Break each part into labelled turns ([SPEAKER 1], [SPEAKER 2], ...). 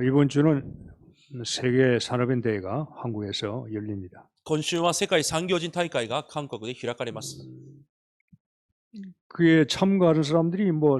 [SPEAKER 1] 이번 주는 세계 산업인 대회가 한국에서 열립니다.
[SPEAKER 2] 今週は世界産業人大会が韓国で開かれます。
[SPEAKER 1] 그에 참가하는 사람들이 뭐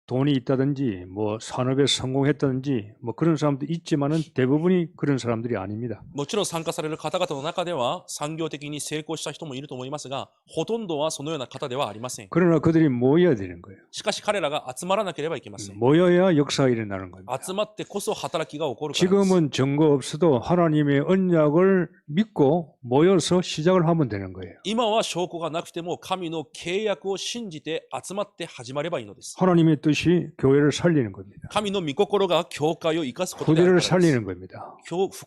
[SPEAKER 1] 돈이 있다든지 뭐 산업에 성공했다든지 뭐 그런 사람도 있지만은 대부분이 그런 사람들이 아닙니다.
[SPEAKER 2] もちろん参加される方々の中では産業的に成功した人もいると思いますが、ほとんどはそのような方ではありません。
[SPEAKER 1] 그러나 그들이 모여야 되는 거예요.
[SPEAKER 2] しかし彼らが集まらなければいけません。
[SPEAKER 1] 모여야 역사가 일어나는 겁니다.
[SPEAKER 2] 集まってこそ働きが起こるからです。
[SPEAKER 1] 지금은 증거 없어도 하나님의 언약을 믿고 모여서 시작을 하면 되는 거예요.
[SPEAKER 2] 今は証拠がなくても神の契約を信じて集まって始まればいいのです。
[SPEAKER 1] 하나님의 뜻이 교회를 살리는 겁니다.
[SPEAKER 2] 神の御心が教会を生かすことである
[SPEAKER 1] 후대를
[SPEAKER 2] からです。
[SPEAKER 1] 살리는 겁니다.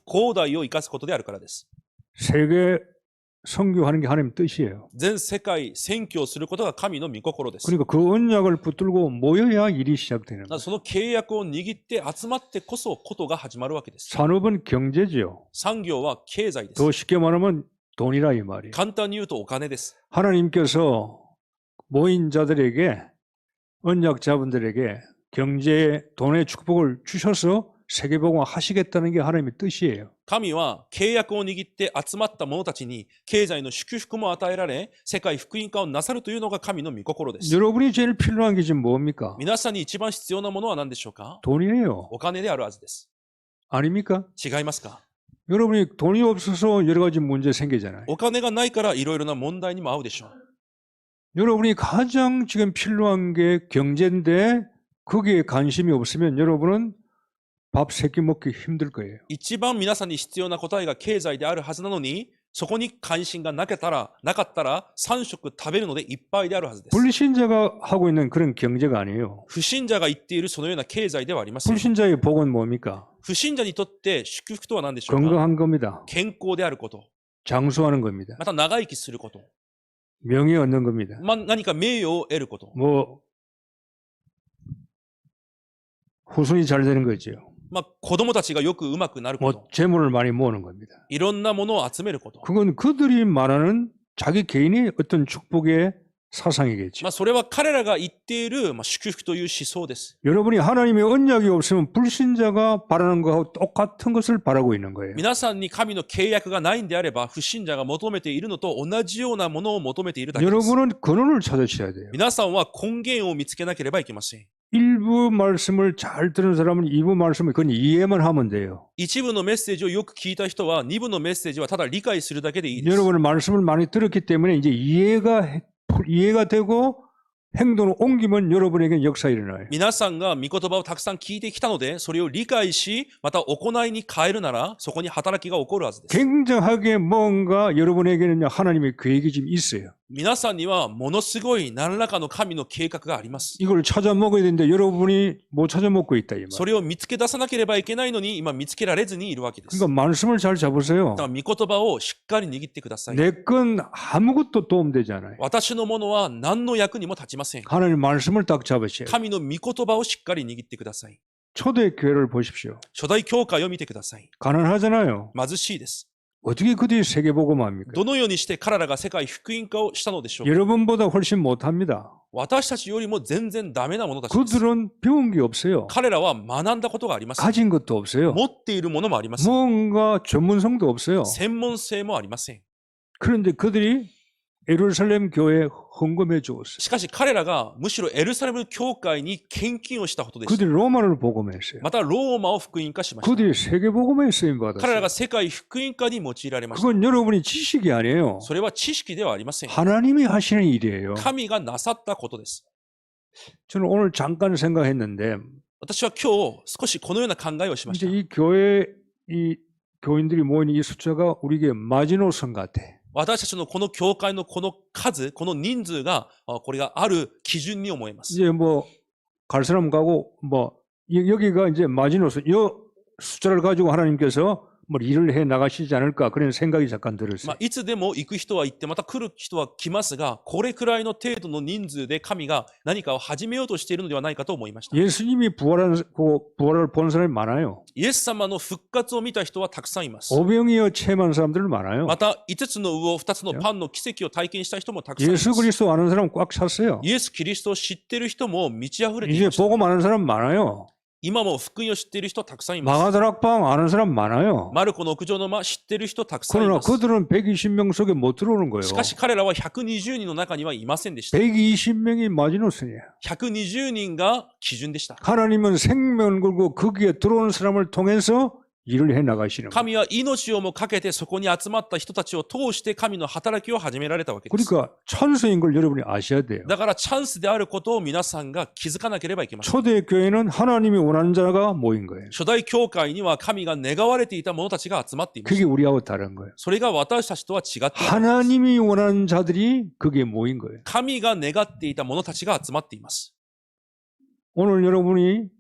[SPEAKER 2] 後代を生かすことであるからです。
[SPEAKER 1] 세계 선교하는 게 하나님의 뜻이에요.
[SPEAKER 2] 全世界宣教することが神の御心です。
[SPEAKER 1] 그러니까 그 언약을 붙들고 모여야 일이 시작되는
[SPEAKER 2] だから
[SPEAKER 1] 거예요.
[SPEAKER 2] その契約を握って集まってこそことが始まるわけです。
[SPEAKER 1] 산업은 경제지요.
[SPEAKER 2] 産業は経済です。
[SPEAKER 1] 더 쉽게 말하면 돈이라 이 말이에요.
[SPEAKER 2] 簡単に言うとお金です。
[SPEAKER 1] 하나님께서 모인 자들에게 언약자분들에게 경제 돈의 축복을 주셔서 세계복음 하시겠다는 게 하나님의 뜻이에요.
[SPEAKER 2] 神は契約を握って集まった者たちに経済の祝福も与えられ、世界福音化をなさるというのが神の御心です。
[SPEAKER 1] 여러분이 제일 필요한 게 지금 뭡니까?
[SPEAKER 2] 皆さんに一番必要なものは何でしょうか？
[SPEAKER 1] 돈이에요.
[SPEAKER 2] お金であるはずです。
[SPEAKER 1] 아닙니까?
[SPEAKER 2] 違いますか？
[SPEAKER 1] 여러분이 돈이 없어서 여러 가지 문제 생기잖아요.
[SPEAKER 2] お金がないからいろいろな問題にも合うでしょう。
[SPEAKER 1] 여러분이 가장 지금 필요한 게 경제인데 거기에 관심이 없으면 여러분은 밥 세 끼 먹기 힘들 거예요.
[SPEAKER 2] 一番皆さんに必要な答えが経済であるはずなのに、そこに関心がなかったら3食食べるのでいっぱいであるはずです。
[SPEAKER 1] 불신자가 하고 있는 그런 경제가 아니에요.
[SPEAKER 2] 不信者が言っているそのような経済ではありません。
[SPEAKER 1] 불신자의 복은 뭡니까?
[SPEAKER 2] 不信者にとって祝福とは何でしょうか？
[SPEAKER 1] 건강한 겁니다.
[SPEAKER 2] 健康であること、
[SPEAKER 1] 장수하는 겁니다.
[SPEAKER 2] また長生きすること、
[SPEAKER 1] 명예 얻는 겁니다.
[SPEAKER 2] 何か名誉を得ること、
[SPEAKER 1] 뭐 후손이 잘 되는 거죠.
[SPEAKER 2] 子供たちがよく上手くなるこ
[SPEAKER 1] 뭐
[SPEAKER 2] と、
[SPEAKER 1] 재물을 많이 모으는 겁니다.
[SPEAKER 2] いろんなものを集めること。
[SPEAKER 1] 그건 그들이 말하는 자기 개인의 어떤 축복의 사상이겠죠.
[SPEAKER 2] それは彼らが言っている祝福という思想です。
[SPEAKER 1] 여러분이 하나님의 언약이 없으면 불신자가 바라는 것하고 똑같은 것을 바라고 있는 거예요.
[SPEAKER 2] 皆さんに神の契約がないんであれば、不信者が求めているのと同じようなものを求めているだけです。
[SPEAKER 1] 여러분은 근원을 찾으셔야 돼요.
[SPEAKER 2] 皆さんは根源を見つけなければいけません。
[SPEAKER 1] 일부 말씀을 잘 들은 사람은 이부 말씀을 그건 이해만 하면 돼요.
[SPEAKER 2] 一部のメッセージをよく聞いた人は、二部のメッセージはただ理解するだけでいいです。
[SPEAKER 1] 여러분은 말씀을 많이 들었기 때문에 이제 이해가 되고 행동을 옮기면 여러분에게 역사가 일어나요.
[SPEAKER 2] 皆さんが御言葉をたくさん聞いてきたので、それを理解し、また行いに変えるなら、そこに働きが起こるはずです。
[SPEAKER 1] 굉장하게 뭔가 여러분에게는 하나님의 계획이 지금 있어요.
[SPEAKER 2] 皆さんにはものすごい何らかの神の計画があります。
[SPEAKER 1] 이걸 찾아 먹어야 되는데 여러분이 못 찾아 먹고 있다 이 말.
[SPEAKER 2] それを見つけ出さなければいけないのに、今見つけられずにいるわけです。
[SPEAKER 1] 그러니까 말씀을 잘 잡으세요.
[SPEAKER 2] だから御言葉をしっかり握ってください。
[SPEAKER 1] 내 건 아무것도 도움되지 않아요.
[SPEAKER 2] 私のものは何の役にも立ちません。
[SPEAKER 1] 하나님 말씀을 딱 잡으셔요.
[SPEAKER 2] 神の御言葉をしっかり握ってください。
[SPEAKER 1] 초대 교회를 보십시오.
[SPEAKER 2] 初代教会を見てください。
[SPEAKER 1] 가난하잖아요.
[SPEAKER 2] 貧しいです。
[SPEAKER 1] 어떻게 그들이 세계복음합니까?
[SPEAKER 2] どのようにして彼らが世界福音化をしたのでしょうか。
[SPEAKER 1] 여러분보다 훨씬 못합니다.
[SPEAKER 2] 私たちよりも全然ダメな者たちです。
[SPEAKER 1] 그들은 배운 게 없어요.
[SPEAKER 2] 彼らは学んだことがありません。
[SPEAKER 1] 가진 것도 없어요.
[SPEAKER 2] 持っているものもありません。
[SPEAKER 1] 뭔가 전문성도 없어요.
[SPEAKER 2] 専門性もありません。
[SPEAKER 1] 그런데 그들이 예루살렘 교회에 헌금해 주었어요.
[SPEAKER 2] しかし彼らがむしろエルサレム教会に献金をしたことでした。
[SPEAKER 1] 그들이 로마를 복음했어요.
[SPEAKER 2] またローマを福音化しました。
[SPEAKER 1] 그들이 세계복음에 쓰임
[SPEAKER 2] 彼ら
[SPEAKER 1] 받았어요.
[SPEAKER 2] が世界福音化に用いられました。
[SPEAKER 1] 그건 여러분이 지식이 아니에요.
[SPEAKER 2] それは知識ではありません。
[SPEAKER 1] 하나님이 하시는 일이에요.
[SPEAKER 2] 神がなさったことです。
[SPEAKER 1] 저는 오늘 잠깐 생각했는데
[SPEAKER 2] 私は今日少しこのような考えをしまし
[SPEAKER 1] 이제
[SPEAKER 2] た。
[SPEAKER 1] 이 교회 이 교인들이 모인 이 숫자가 우리에게 마지노선 같아.
[SPEAKER 2] 私たちのこの教会のこの数、この人数が、これがある基準に思います。
[SPEAKER 1] 이제 뭐 갈 사람 가고 뭐 여기가 이제 마지노선 이 숫자를 가지고 하나님께서 뭐 일을 해 나가시지 않을까 그런 생각이 잠깐 들었어요.
[SPEAKER 2] いつでも行く人は行って、また来る人は来ますが、これくらいの程度の人数で神が何かを始めようとしているのではないかと思いました。
[SPEAKER 1] 예수님이 부활을 본 사람이 많아요.
[SPEAKER 2] イエス様の復活を見た人はたくさんいます。
[SPEAKER 1] 오병이어 체험한 사람들 많아요.
[SPEAKER 2] また5つの魚、2つのパンの奇跡を体験した人もたくさんいま
[SPEAKER 1] 예수
[SPEAKER 2] す。
[SPEAKER 1] 그리스도 아는 사람 꽉 찼어요.
[SPEAKER 2] イエス・キリストを知っている人も満ち溢れてい
[SPEAKER 1] 이제
[SPEAKER 2] ました。
[SPEAKER 1] 복음 아는 사람 많아요.
[SPEAKER 2] 今も福音を知っている人たくさんいます。
[SPEAKER 1] 마가다락방 아는 사람 많아요.
[SPEAKER 2] マルコの屋上の間知っている人たくさんい
[SPEAKER 1] 그러나
[SPEAKER 2] ます。
[SPEAKER 1] 그들은 120명 속에 못 들어오는 거예요.
[SPEAKER 2] しかし彼らは120人の中にはいませんでした。
[SPEAKER 1] 120명이 마지노선이에요.
[SPEAKER 2] 120人が基準でした。
[SPEAKER 1] 하나님은 생명을 걸고 거기에 들어오는 사람을 통해서 일을 해 나가시는 거예요.
[SPEAKER 2] 神は命をもかけてそこに集まった人たちを通して神の働きを始められたわけです。
[SPEAKER 1] 그러니까 찬스인 걸 여러분이 아셔야 돼요.
[SPEAKER 2] だからチャンスであることを皆さんが気づかなければいけません。
[SPEAKER 1] 초대 교회는 하나님이 원하는 자가 모인 거예요.
[SPEAKER 2] 初代教会には神が願われていた者たちが集まっていまし
[SPEAKER 1] 그게
[SPEAKER 2] た。
[SPEAKER 1] 우리하고 다른 거예요.
[SPEAKER 2] それが私たちとは違っています。
[SPEAKER 1] 하나님이 원하는 자들이 거기에 모인 거예요.
[SPEAKER 2] 神が願っていた者たちが集まっています。
[SPEAKER 1] 오늘 여러분이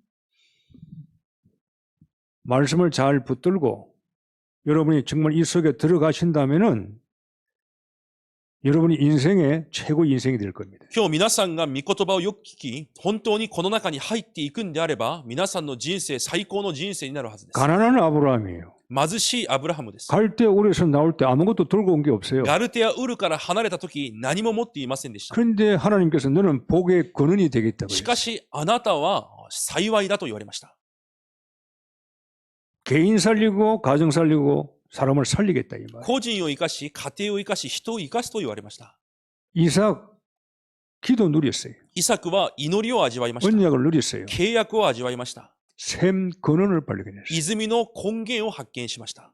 [SPEAKER 1] 말씀을 잘 붙들고 여러분이 정말 이 속에 들어가신다면은 여러분이 인생의 최고 인생이 될 겁니다.
[SPEAKER 2] 今日皆さんが御言葉をよく聞き、本当にこの中に入っていくんであれば、皆さんの人生最高の人生になるはずです。
[SPEAKER 1] 가난한 아브라함이에요.
[SPEAKER 2] 貧しいアブラハムです。
[SPEAKER 1] 갈대 오르에서 나올 때 아무것도 들고 온 게 없어요.
[SPEAKER 2] ガルテアウルから離れた時、何も持っていませんでした。
[SPEAKER 1] 그런데 하나님께서 너는 복의 근원이 되겠다고
[SPEAKER 2] し
[SPEAKER 1] 해요.
[SPEAKER 2] かし、あなたは幸いだと言われました。
[SPEAKER 1] 개인 살리고 가정 살리고 사람을 살리겠다 이 말.
[SPEAKER 2] 個人を生かし、家庭を生かし、人を生かすと言われました。
[SPEAKER 1] 이삭 기도 누렸어요.
[SPEAKER 2] イサクは祈りを味わいました。
[SPEAKER 1] 언약을 누렸어요.
[SPEAKER 2] 契約を味わいました。
[SPEAKER 1] 샘 근원을 발견했어요.
[SPEAKER 2] 泉の根源を発見しました。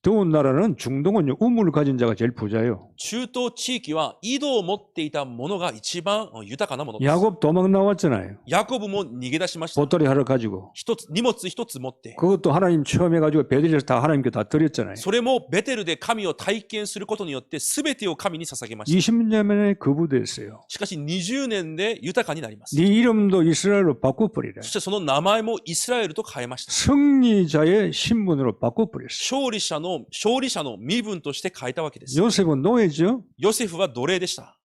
[SPEAKER 1] 더운 나라는 중동은요 우물을 가진 자가 제일 부자예요.
[SPEAKER 2] 中東地域は井戸を持っていた者が一番豊かなものです。
[SPEAKER 1] 야곱 도망 나왔잖아요.
[SPEAKER 2] ヤコブも逃げ出しました。
[SPEAKER 1] 보따리 하나 가지고
[SPEAKER 2] 荷物一つ持って。
[SPEAKER 1] 그것도 하나님 체험해가지고 베들에서 다 하나님께 다 드렸잖아요.
[SPEAKER 2] それもベテルで神を体験することによって全てを神に捧げました。
[SPEAKER 1] 20년 만에 거부됐어요.
[SPEAKER 2] しかし20年で豊かになります。
[SPEAKER 1] 네 이름도 이스라엘로 바꿔버리라.
[SPEAKER 2] そしてその名前もイスラエルと変えました。
[SPEAKER 1] 승리자의 신분으로 바꿔버렸어요.
[SPEAKER 2] 勝利者の身分として変えたわけです。
[SPEAKER 1] 요셉은 노예죠.
[SPEAKER 2] ヨセフは奴隷でした。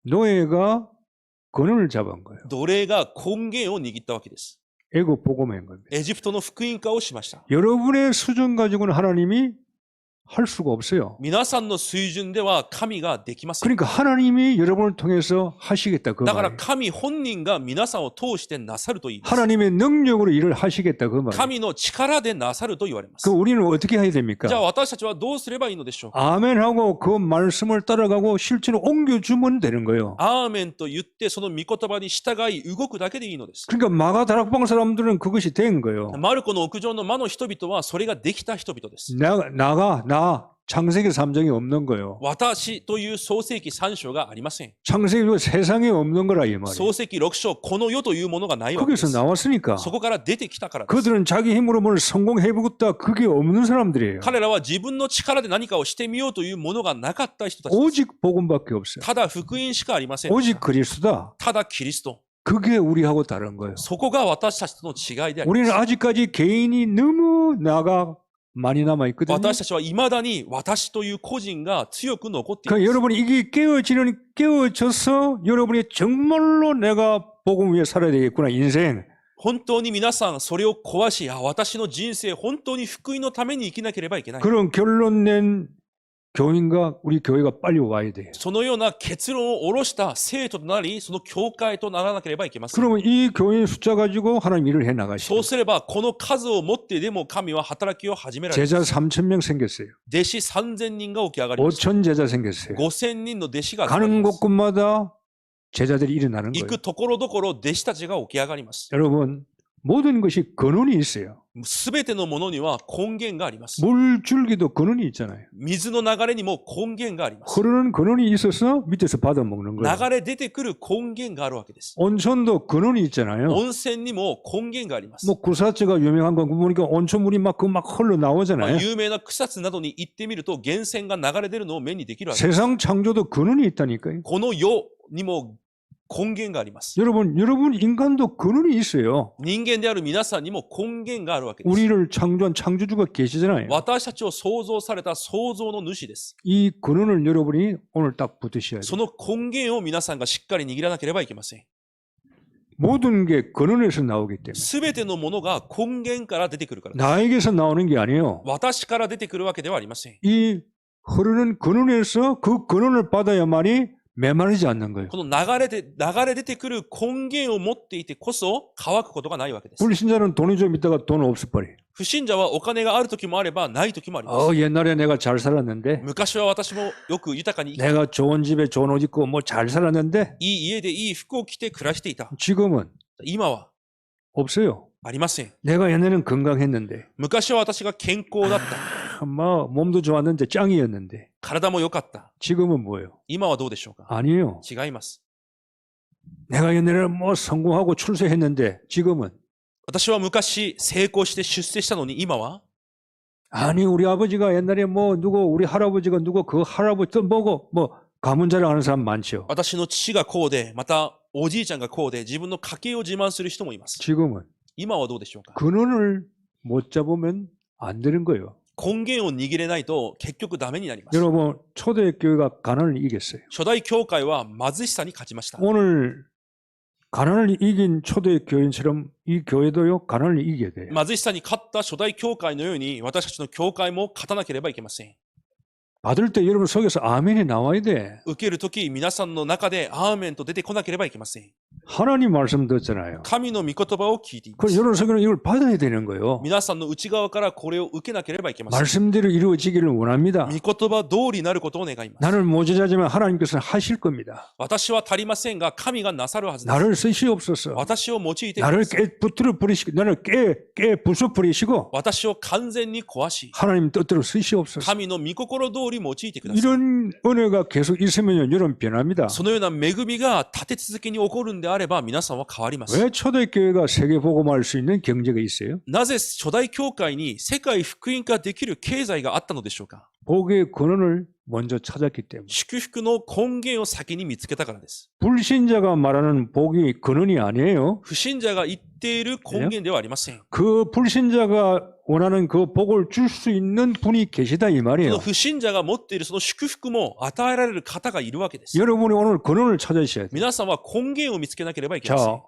[SPEAKER 1] 노예가 근원을 잡은 거예요.
[SPEAKER 2] 奴隷が根源を握ったわけです。
[SPEAKER 1] 애국 복음한 겁니다.
[SPEAKER 2] エジプトの福音化をしました。
[SPEAKER 1] 여러분의 수준 가지고는 하나님이 할 수가 없어요.
[SPEAKER 2] 皆さんの水準では神ができません。
[SPEAKER 1] 그러니까 하나님이 여러분을 통해서 하시겠다 그
[SPEAKER 2] だから
[SPEAKER 1] 말이에요.
[SPEAKER 2] 神本人が皆さんを通してなさると言います。
[SPEAKER 1] 하나님의 능력으로 일을 하시겠다 그 말이에요.
[SPEAKER 2] 神の力でなさると言われます。
[SPEAKER 1] 그 우리는 어떻게 해야
[SPEAKER 2] じゃあ
[SPEAKER 1] 됩니까?
[SPEAKER 2] 私たちはどうすればいいのでしょうか。
[SPEAKER 1] 아멘하고 그 말씀을 따라가고 실제로 옮겨주면 되는 거예요.
[SPEAKER 2] アーメンと言ってその御言葉に従い動くだけでいいのです。
[SPEAKER 1] 그러니까 마가 다락방 사람들은 그것이 된 거예요.
[SPEAKER 2] マルコの屋上の魔の人々はそれができた人々です。
[SPEAKER 1] 나 창세기 3장이 없는 거예요.
[SPEAKER 2] 私という創世記3章がありません。
[SPEAKER 1] 창세기 세상에 없는 거라 이 말이에요.
[SPEAKER 2] 創世記6章、この世というものがないわけで
[SPEAKER 1] 거기서
[SPEAKER 2] す。
[SPEAKER 1] 나왔으니까
[SPEAKER 2] そこから出てきたからです。
[SPEAKER 1] 그들은 자기 힘으로 뭘 성공해보겠다 그게 없는 사람들이에요.
[SPEAKER 2] 彼らは自分の力で何かをしてみようというものがなかった人たちです。
[SPEAKER 1] 오직 복음밖에 없어요.
[SPEAKER 2] ただ福音しかありません。
[SPEAKER 1] 오직 그리스도다.
[SPEAKER 2] ただキリスト。
[SPEAKER 1] 그게 우리하고 다른 거예요.
[SPEAKER 2] そこが私たちとの違いでありま
[SPEAKER 1] 우리는
[SPEAKER 2] す。
[SPEAKER 1] 아직까지 개인이 너무 나가 많이 남아있거든요.
[SPEAKER 2] 私たちは未だに私という個人が強く残ってい
[SPEAKER 1] 그러니까
[SPEAKER 2] ます。
[SPEAKER 1] 여러분이 이게 깨어져서 여러분이 정말로 내가 복음 위에 살아야 되겠구나 인생.
[SPEAKER 2] 本当に皆さんそれを壊し、私の人生本当に福音のために生きなければいけない。
[SPEAKER 1] 그런 결론 낸 교인과 우리 교회가 빨리 와야 돼요.
[SPEAKER 2] そのような結論を下ろした生徒となり、その教会とならなければいけません。
[SPEAKER 1] 그러면 이 교인 숫자 가지고 하나님 일을 해
[SPEAKER 2] そ
[SPEAKER 1] 나가시죠.
[SPEAKER 2] うすれば、この数を持ってでも神は働きを始められる。
[SPEAKER 1] 제자 3,000명 생겼어요.
[SPEAKER 2] 弟子3000人が起き上がりました。
[SPEAKER 1] 5,000 제자 생겼어요.
[SPEAKER 2] 5000人の弟子が集まり
[SPEAKER 1] 가는
[SPEAKER 2] ます。
[SPEAKER 1] 곳곳마다 제자들이 일어나는
[SPEAKER 2] 行
[SPEAKER 1] 거예요.
[SPEAKER 2] くところどころ弟子たちが起き上がります。
[SPEAKER 1] 여러분 모든 것이 근원이 있어요.
[SPEAKER 2] すべてのものには根源があります。
[SPEAKER 1] 물줄기도 근원이 있잖아요.
[SPEAKER 2] 水の流れにも根源があります。
[SPEAKER 1] 흐르는 근원이 있어서 밑에서 받아 먹는 거예요.
[SPEAKER 2] 流れ出てくる根源があるわけです。
[SPEAKER 1] 온천도 근원이 있잖아요.
[SPEAKER 2] 温泉にも根源があります。
[SPEAKER 1] 뭐 구사체가 유명한 건 보니까 온천물이 막 흘러 나오잖아요.
[SPEAKER 2] 有名な草津などに行ってみると源泉が流れ出るのを目にできるわけです。
[SPEAKER 1] 세상 창조도 근원이 있다니까요.
[SPEAKER 2] この世にも根源があります。
[SPEAKER 1] 여러분 인간도 근원이 있어요.
[SPEAKER 2] 人間である皆さんにも根源があるわけです。
[SPEAKER 1] 우리를 창조한 창조주가 계시잖아요.
[SPEAKER 2] 私たちを創造された創造の主です。
[SPEAKER 1] 이 근원을 여러분이 오늘 딱 붙으셔야
[SPEAKER 2] そ
[SPEAKER 1] 돼요.
[SPEAKER 2] の根源を皆さんがしっかり握らなければいけません。
[SPEAKER 1] 모든 게 근원에서 나오기 때문에
[SPEAKER 2] すべてのものが根源から出てくるからです。
[SPEAKER 1] 나에게서 나오는 게 아니에요.
[SPEAKER 2] 私から出てくるわけではありません。
[SPEAKER 1] 이 흐르는 근원에서 그 근원을 받아야만이 메마르지 않는 거예요.
[SPEAKER 2] この流れ出てくる根源を持っていてこそ乾くことがないわけです。
[SPEAKER 1] 불신자는 돈이 좀 있다가 돈 없어버려.
[SPEAKER 2] 不信者はお金がある時もあればない時もあります。
[SPEAKER 1] 옛날에 내가 잘 살았는데,
[SPEAKER 2] 昔は私もよく豊かに生き
[SPEAKER 1] 내가 좋은 집에 좋은 옷 입고 뭐 잘 살았는데,
[SPEAKER 2] いい家でいい服を着て暮らしていた。
[SPEAKER 1] 지금은
[SPEAKER 2] 今は
[SPEAKER 1] 없어요.
[SPEAKER 2] ありません。
[SPEAKER 1] 내가 옛날에는 건강했는데,
[SPEAKER 2] 昔は私が健康だった。
[SPEAKER 1] 몸도 좋았는데 짱이었는데,
[SPEAKER 2] 体も良かった。
[SPEAKER 1] 지금은 뭐예요?
[SPEAKER 2] 今はどうでしょうか？
[SPEAKER 1] 아니에요.
[SPEAKER 2] 違います。
[SPEAKER 1] 내가 옛날에 뭐 성공하고 출세했는데, 지금은
[SPEAKER 2] 私は昔成功して出世したのに今は
[SPEAKER 1] 아니 우리 아버지가 옛날에 뭐 누구 우리 할아버지가 누구 그 할아버지 또 뭐고 뭐 가문 자랑하는 사람 많죠.
[SPEAKER 2] 私の父がこうで、またおじいちゃんがこうで、自分の家系を自慢する人もいます。
[SPEAKER 1] 지금은
[SPEAKER 2] 今はどうでしょうか？
[SPEAKER 1] 근원을 못 잡으면 안 되는 거예요.
[SPEAKER 2] 根源を握れないと結局ダメになります。
[SPEAKER 1] 여러분 초대교회가 가난을 이겼어요.
[SPEAKER 2] 初代教会は貧しさに勝ちました。
[SPEAKER 1] 오늘 가난을 이긴 초대교인처럼 이 교회도요 가난을 이겨야 돼요.
[SPEAKER 2] 貧しさに勝った初代教会のように私たちの教会も勝たなければいけません。
[SPEAKER 1] 받을 때 여러분 속에서 아멘이 나와야 돼.
[SPEAKER 2] 受けるとき皆さんの中でアーメンと出てこなければいけません。
[SPEAKER 1] 하나님 말씀 듣잖아요.
[SPEAKER 2] 神の御言葉を聞いていま
[SPEAKER 1] 그
[SPEAKER 2] す。
[SPEAKER 1] 여러분 속에는 이걸 받아야 되는 거예요.
[SPEAKER 2] 皆さんの内側からこれを受けなければいけません。
[SPEAKER 1] 말씀대로 이루어지기를 원합니다.
[SPEAKER 2] 御言葉通りになることを願います。
[SPEAKER 1] 나는 모자라지만 하나님께서는 하실 겁니다.
[SPEAKER 2] 私は足りませんが神がなさるはずです。
[SPEAKER 1] 나를 쓰시옵소서.
[SPEAKER 2] 私を用いてくだ
[SPEAKER 1] 나를
[SPEAKER 2] さい。
[SPEAKER 1] 깨부트려 버리시고 나를 깨 부숴 버리시고
[SPEAKER 2] 私を完全に壊し、
[SPEAKER 1] 하나님 뜻대로 쓰시옵소서.
[SPEAKER 2] 神の御心通り用いてください。
[SPEAKER 1] 이런 은혜가 계속 있으면 여러분 변합니다.
[SPEAKER 2] そのような恵みが立て続けに起こるんであれば皆さんは変わります。
[SPEAKER 1] 왜 초대교회가 세계 복음할 수 있는 경제가 있어요?
[SPEAKER 2] なぜ初代教会に世界福音化できる経済があったのでしょうか？
[SPEAKER 1] 복의 근원을 먼저 찾았기 때문에.
[SPEAKER 2] 祝福の根源を先に見つけたからです。
[SPEAKER 1] 불신자가 말하는 복이 근원이 아니에요.
[SPEAKER 2] 不信者が言っている根源ではありません。
[SPEAKER 1] 그 불신자가 원하는 그 복을 줄 수 있는 분이 계시다 이
[SPEAKER 2] その
[SPEAKER 1] 말이에요.
[SPEAKER 2] 不信者が持っているその祝福も与えられる方がいるわけです。
[SPEAKER 1] 여러분이 오늘 근원을 찾으셔야 돼요.
[SPEAKER 2] 皆さんは根源を見つけなければいけません。
[SPEAKER 1] 자,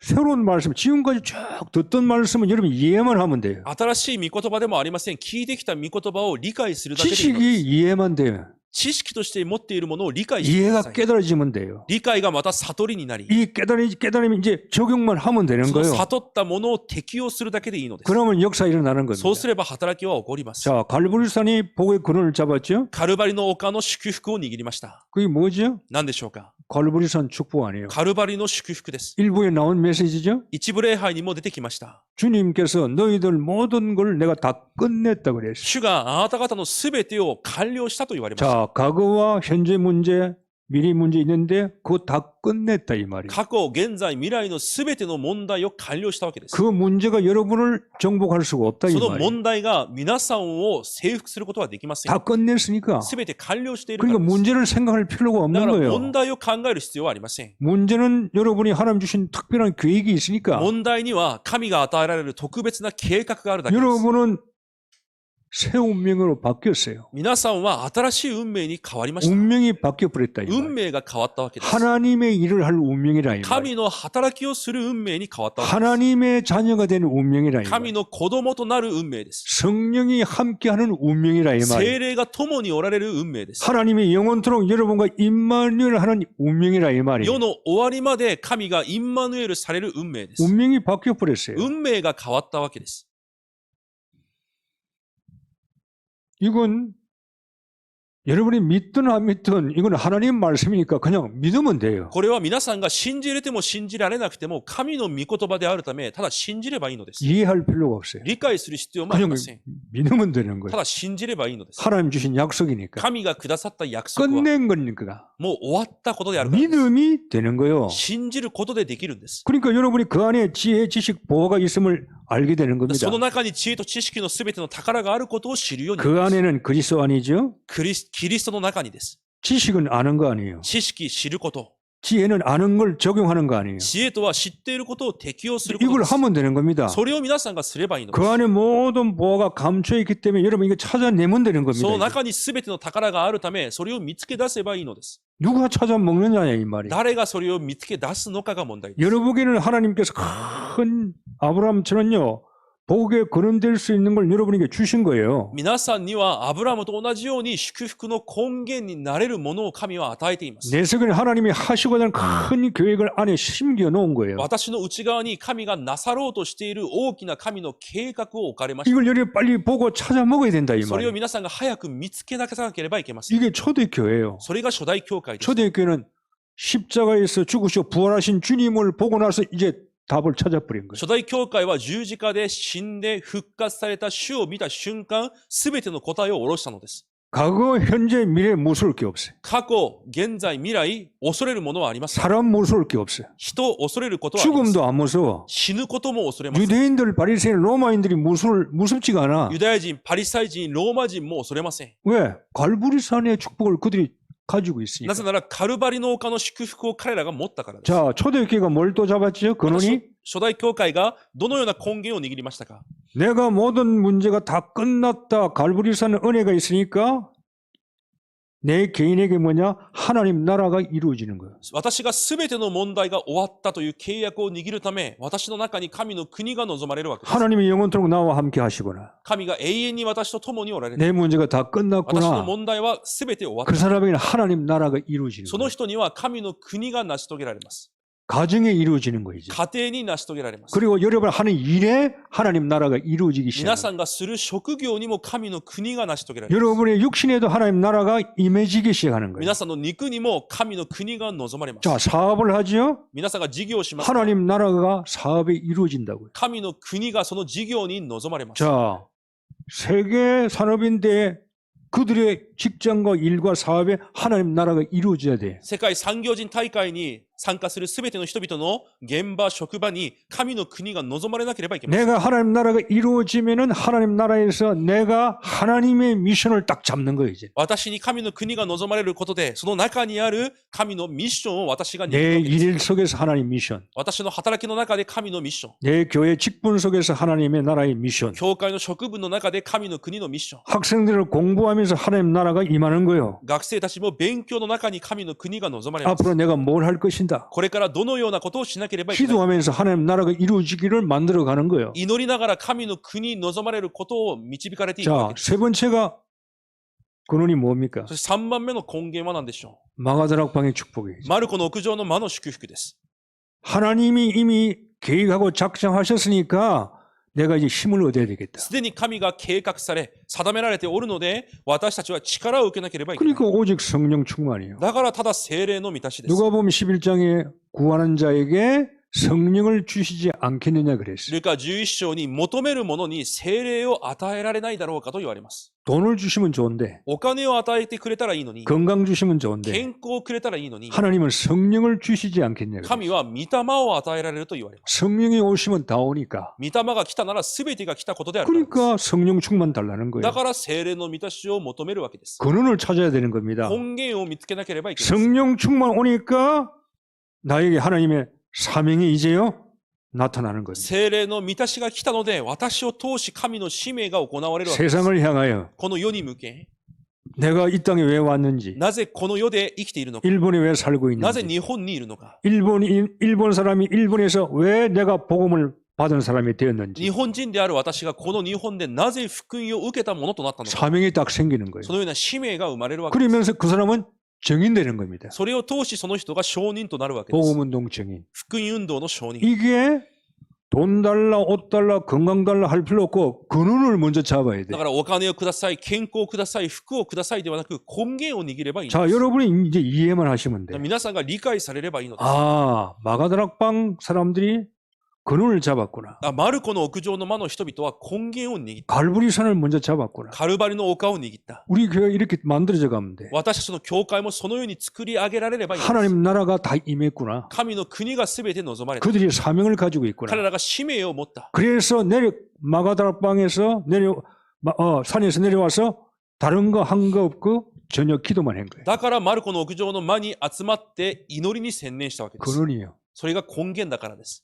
[SPEAKER 1] 새로운 말씀, 지금까지 쭉 듣던 말씀은 여러분 이해만 하면 돼요.
[SPEAKER 2] 新しい御言葉でもありません。聞いてきた御言葉を理解するだけでいいのです。
[SPEAKER 1] 지식이 이해만 되면
[SPEAKER 2] 知識として持っているものを理解してくだ
[SPEAKER 1] 이해가
[SPEAKER 2] さい。
[SPEAKER 1] 깨달아지면 돼요.
[SPEAKER 2] 理解がまた悟りになり、
[SPEAKER 1] 이 깨달으면 이제 적용만 하면 되는
[SPEAKER 2] その
[SPEAKER 1] 거예요.
[SPEAKER 2] 悟ったものを適用するだけでいいのです。
[SPEAKER 1] 그러면 역사 일어나는 겁니다.
[SPEAKER 2] そうすれば働きは起こります。
[SPEAKER 1] 자, 갈보리산이 복의 근원을 잡았죠?
[SPEAKER 2] カルバリの丘の祝福を握りました。
[SPEAKER 1] 그게 뭐죠?
[SPEAKER 2] 何でしょうか？
[SPEAKER 1] 갈보리산 축복 아니에요.
[SPEAKER 2] カルバリの祝福です。
[SPEAKER 1] 일부에 나온 메시지죠?
[SPEAKER 2] 一部礼拝にも出てきました。
[SPEAKER 1] 주님께서 너희들 모든 걸 내가 다 끝냈다 그랬어요.
[SPEAKER 2] 主があなた方のすべてを完了したと言われました。
[SPEAKER 1] 자, 과거와 현재 문제, 미래 문제 있는데 그거 다 끝냈다 이 말이에요.
[SPEAKER 2] 過去、現在、未来のすべての問題を完了したわけです。
[SPEAKER 1] 그 문제가 여러분을 정복할 수가 없다 이
[SPEAKER 2] その
[SPEAKER 1] 말이에요.
[SPEAKER 2] 問題が皆さんを征服することはできません
[SPEAKER 1] 다 。 끝냈으니까.
[SPEAKER 2] すべて完了しているから
[SPEAKER 1] 그러니까
[SPEAKER 2] です
[SPEAKER 1] 문제를 생각할 필요가
[SPEAKER 2] だ
[SPEAKER 1] 없는
[SPEAKER 2] から
[SPEAKER 1] 거예요.
[SPEAKER 2] 問題を考える必要はありません。
[SPEAKER 1] 문제는 여러분이 하나님 주신 특별한 계획이 있으니까
[SPEAKER 2] 問題には神が与えられる特別な計画があるだけです。
[SPEAKER 1] 여러분은 새 운명으로 바뀌었어요.
[SPEAKER 2] 皆さんは新しい運命に変わりました。
[SPEAKER 1] 운명이 바뀌어버렸다 이
[SPEAKER 2] 運
[SPEAKER 1] 말이에요.
[SPEAKER 2] 命が変わったわけです。
[SPEAKER 1] 하나님의 일을 할 운명이라 이 말이에요.
[SPEAKER 2] 神の働きをする運命に変わったわけです。
[SPEAKER 1] 하나님의 자녀가 되는 운명이라 이
[SPEAKER 2] 神
[SPEAKER 1] 말이에요.
[SPEAKER 2] の子供となる運命です。
[SPEAKER 1] 성령이 함께하는 운명이라 이
[SPEAKER 2] 精
[SPEAKER 1] 말이에요.
[SPEAKER 2] 霊が共におられる運命です。
[SPEAKER 1] 하나님이 영원토록 여러분과 임마누엘 하는 운명이라 이
[SPEAKER 2] 世
[SPEAKER 1] 말이에요.
[SPEAKER 2] の終わりまで神がインマヌエルされる運命です。
[SPEAKER 1] 운명이 바뀌어버렸어요.
[SPEAKER 2] 運命が変わったわけです。
[SPEAKER 1] 이건 여러분이 믿든 안 믿든 이건 하나님 말씀이니까 그냥 믿으면 돼요.
[SPEAKER 2] これは皆さんが信じれても信じられなくても神の御言葉であるため、ただ信じればいいのです。
[SPEAKER 1] 이해할 필요가 없어요.
[SPEAKER 2] 理解する必要もあり
[SPEAKER 1] 그냥
[SPEAKER 2] ません。
[SPEAKER 1] 믿으면 되는
[SPEAKER 2] た
[SPEAKER 1] 거예요.
[SPEAKER 2] だ信じればいいのです。
[SPEAKER 1] 하나님 주신 약속이니까.
[SPEAKER 2] 神がくださった約束は
[SPEAKER 1] 끝낸 거니까.
[SPEAKER 2] もう終わったことであるからです。
[SPEAKER 1] 믿음이 되는 거예요.
[SPEAKER 2] 信じることでできるんです。
[SPEAKER 1] 그러니까 여러분이 그 안에 지혜, 지식, 보호가 있음을 알게 되는
[SPEAKER 2] そ
[SPEAKER 1] 겁니다.
[SPEAKER 2] の中に知恵と知識のすべての宝があることを知るようにな
[SPEAKER 1] 그
[SPEAKER 2] ります。
[SPEAKER 1] 안에는 그리스도 아니죠?
[SPEAKER 2] キリストの中にです。
[SPEAKER 1] 지식은 아는 거 아니에요.
[SPEAKER 2] 知識、知ること。
[SPEAKER 1] 지혜는 아는 걸 적용하는 거 아니에요.
[SPEAKER 2] 知恵とは知っていることを適用すること
[SPEAKER 1] 이걸
[SPEAKER 2] です。
[SPEAKER 1] 하면 되는 겁니다.
[SPEAKER 2] それを皆さんがすればいいので
[SPEAKER 1] 그
[SPEAKER 2] す。
[SPEAKER 1] 안에 모든 보호가 감춰 있기 때문에 여러분 이거 찾아내면 되는
[SPEAKER 2] その
[SPEAKER 1] 겁니다.
[SPEAKER 2] 中にすべての宝があるため、それを見つけ出せばいいのです。
[SPEAKER 1] 누가 찾아 먹느냐냐 이 말이에요.
[SPEAKER 2] 誰がそれを見つけ出すのかが問題です。
[SPEAKER 1] 여러분에게는 하나님께서 큰 아브라함처럼요 복에 거론될 수 있는 걸 여러분에게 주신 거예요.
[SPEAKER 2] 皆さんにはアブラムと同じように祝福の根源になれるものを神は与えています。
[SPEAKER 1] 내 속에 하나님이 하시고자 하는 큰 계획을 안에 심겨 놓은 거예요.
[SPEAKER 2] 私の内側に神がなさろうとしている大きな神の計画を置かれました。
[SPEAKER 1] 이걸 여러분이 빨리 보고 찾아 먹어야 된다 이
[SPEAKER 2] それを
[SPEAKER 1] 말이에요.
[SPEAKER 2] 皆さんが早く見つけなければいけません。
[SPEAKER 1] 이게 초대교회예요.
[SPEAKER 2] それが初代教会です。
[SPEAKER 1] 초대교회는 십자가에서 죽으시고 부활하신 주님을 보고 나서 이제 답을 찾아버린 거예요.
[SPEAKER 2] 初代教会は十字架で死んで復活された主を見た瞬間、すべての答えを下ろしたのです。
[SPEAKER 1] 과거, 현재, 미래 무서울 게 없어요.
[SPEAKER 2] 過去、現在、未来、恐れるものはありません。
[SPEAKER 1] 사람 무서울 게 없어요.
[SPEAKER 2] 人を恐れることはありません。
[SPEAKER 1] 죽음도 안 무서워.
[SPEAKER 2] 死ぬことも恐れません。
[SPEAKER 1] 유대인들, 바리새인, 로마인들이 무섭지가 않아.
[SPEAKER 2] ユダヤ人、パリサイ人、ローマ人も恐れません。
[SPEAKER 1] 왜? 갈보리산의 축복을 그들이 가지고
[SPEAKER 2] な
[SPEAKER 1] 있으니까.
[SPEAKER 2] ぜなら、カルバリの丘の祝福を彼らが持ったからです。
[SPEAKER 1] 자, 초대교회가 뭘 또 잡았지요? 근원이?
[SPEAKER 2] 初代教会がどのような根源を握りましたか？
[SPEAKER 1] 내가 모든 문제가 다 끝났다. 갈보리산 은혜가 있으니까 내 개인에게 뭐냐? 하나님 나라가 이루어지는 거예요.
[SPEAKER 2] 私が全ての問題が終わったという契約を握るため、私の中に神の国が望まれるわけです。
[SPEAKER 1] 하나님이 영원토록 나와 함께 하시구나.
[SPEAKER 2] 神が永遠に私と共におられる。
[SPEAKER 1] 내 문제가 다
[SPEAKER 2] 私の
[SPEAKER 1] 끝났구나.
[SPEAKER 2] 問題は全て終わっ
[SPEAKER 1] 그
[SPEAKER 2] た。
[SPEAKER 1] 사람에게는 하나님 나라가 이루어지는
[SPEAKER 2] その
[SPEAKER 1] 거예요.
[SPEAKER 2] 人には神の国が成し遂げられます。
[SPEAKER 1] 가정에 이루어지는 거이죠.
[SPEAKER 2] 家庭に成し遂げられます。
[SPEAKER 1] 그리고 여러분 하는 일에 하나님 나라가 이루어지기
[SPEAKER 2] 皆
[SPEAKER 1] 시작합니다.
[SPEAKER 2] さんがする職業にも神の国が成し遂げられます。
[SPEAKER 1] 여러분의 육신에도 하나님 나라가 임해지기 시작하는 거예요.
[SPEAKER 2] 皆さんの肉にも神の国が望まれます。
[SPEAKER 1] 자, 사업을 하지요?
[SPEAKER 2] 皆さんが事業をします。
[SPEAKER 1] 하나님 나라가 사업에 이루어진다고요.
[SPEAKER 2] 神の国がその事業に望まれます。
[SPEAKER 1] 자, 세계 산업인데 그들의 직장과 일과 사업에 하나님 나라가 이루어져야 돼.
[SPEAKER 2] 世界産業人大会に参加するすべての人々の現場、職場に神の国が望まれなければいけません。
[SPEAKER 1] 내가 하나님 나라가 이루어지면은 하나님 나라에서 내가 하나님의 미션을 딱 잡는 거예요, 이제.
[SPEAKER 2] 私に神の国が望まれることで、その中にある神のミッションを私が握る
[SPEAKER 1] 내
[SPEAKER 2] わけです。
[SPEAKER 1] 일 속에서 하나님 미션,
[SPEAKER 2] 私の働きの中で神のミッション、
[SPEAKER 1] 내 교회 직분 속에서 하나님의 나라의 미션,
[SPEAKER 2] 教会の職分の中で神の国のミッション、
[SPEAKER 1] 학생들을 공부하면서 하나님 나라가 임하는 거예요.
[SPEAKER 2] 学生たちも勉強の中に神の国が望まれます。
[SPEAKER 1] 앞으로 내가 뭘 할 것인가?
[SPEAKER 2] これからどのようなことをしなければいけない。
[SPEAKER 1] 기도하면서 하나님 나라가 이루어지기를 만들어 가는 거예요.
[SPEAKER 2] 祈りながら神の国に望まれることを導かれていくわ
[SPEAKER 1] 자,
[SPEAKER 2] けです。
[SPEAKER 1] 세 번째가 근원이 뭡니까?
[SPEAKER 2] そして3番目の根源は何でしょ
[SPEAKER 1] 마가다락방의 축복이에요.
[SPEAKER 2] う？マルコの屋上の魔の祝福です。
[SPEAKER 1] 하나님이 이미 계획하고 작정하셨으니까 내가 이제 힘을 얻어야 되겠다.
[SPEAKER 2] すでに神が計画され、定められておるので、私たちは力を受けなければいけない。
[SPEAKER 1] 그러니까 오직 성령 충만이에요.
[SPEAKER 2] だからただ聖霊の満たしです。
[SPEAKER 1] 누가 보면 11장에 구하는 자에게 성령을 주시지 않겠느냐 그랬어요.
[SPEAKER 2] ルカ11章に求める者に聖霊を与えられないだろうかと言われます。
[SPEAKER 1] 돈을 주시면 좋은데
[SPEAKER 2] お金を与えてくれたらいいのに、
[SPEAKER 1] 건강 주시면 좋은데
[SPEAKER 2] 健康をくれたらいいのに、
[SPEAKER 1] 하나님은 성령을 주시지 않겠냐 그랬어요.
[SPEAKER 2] 神は御霊を与えられると言われます。
[SPEAKER 1] 성령이 오시면 다 오니까
[SPEAKER 2] 御霊が来たなら全てが来たことであるからです。
[SPEAKER 1] 그러니까 성령 충만 달라는
[SPEAKER 2] だ
[SPEAKER 1] 거예요.
[SPEAKER 2] から聖霊の満たしを求めるわけです。
[SPEAKER 1] 근원을 찾아야 되는 겁니다.
[SPEAKER 2] 根源を見つけなければいけない。
[SPEAKER 1] 성령 충만 오니까 나에게 하나님의 사명이 이제요 나타나는 거예요.
[SPEAKER 2] 聖霊の満たしが来たので、私を通し神の使命が行われるわけです。
[SPEAKER 1] 세상을 향하여
[SPEAKER 2] この世に向け、
[SPEAKER 1] 내가 이 땅에 왜 왔는지
[SPEAKER 2] なぜこの世で生きているのか、
[SPEAKER 1] 일본에 왜 살고
[SPEAKER 2] なぜ
[SPEAKER 1] 있는지
[SPEAKER 2] 日本にいるのか、
[SPEAKER 1] 일본 사람이 일본에서 왜 내가 복음을 받은 사람이 되었는지
[SPEAKER 2] 日本人である私がこの日本でなぜ福音を受けたものとなったのか、
[SPEAKER 1] 사명이 딱 생기는 거예요.
[SPEAKER 2] そのような使命が生まれるわけです。
[SPEAKER 1] 그러면서 그 사람은 정인되는 겁니다.
[SPEAKER 2] それを通しその人が証人となるわけです。
[SPEAKER 1] 복음운동 정인.
[SPEAKER 2] 福音運動の証人。
[SPEAKER 1] 이게 돈 달라 옷 달라 건강 달라 할 필요 없고 근원을 먼저 잡아야 돼.
[SPEAKER 2] だからお金をください、健康をください、服をくださいではなく根源を握ればいいんで
[SPEAKER 1] 자,
[SPEAKER 2] す。
[SPEAKER 1] 여러분이 이제 이해만 하시면 돼.
[SPEAKER 2] 皆さんが理解されればいいのです。
[SPEAKER 1] 아, 마가다락방 사람들이 근원을 잡았구나.
[SPEAKER 2] マルコの屋上の魔の人々は根源を握った。
[SPEAKER 1] 갈보리산을 먼저 잡았구나.
[SPEAKER 2] カルバリの丘を握った。
[SPEAKER 1] 우리 교회 이렇게 만들어져 가면 돼.
[SPEAKER 2] 私たちの教会もそのように作り上げられればいいのです。
[SPEAKER 1] 하나님 나라가 다 임했구나.
[SPEAKER 2] 神の国が全て望まれた。
[SPEAKER 1] 그들이 사명을 가지고
[SPEAKER 2] 彼
[SPEAKER 1] 있구나.
[SPEAKER 2] らが使命を持った。
[SPEAKER 1] 그래서 마가다락방에서 산에서 내려와서 다른 거 한 거 없고 전혀 기도만 한 거예요.
[SPEAKER 2] だからマルコの屋上の間に集まって祈りに専念したわけです。
[SPEAKER 1] 근원이요.
[SPEAKER 2] それが根源だからです。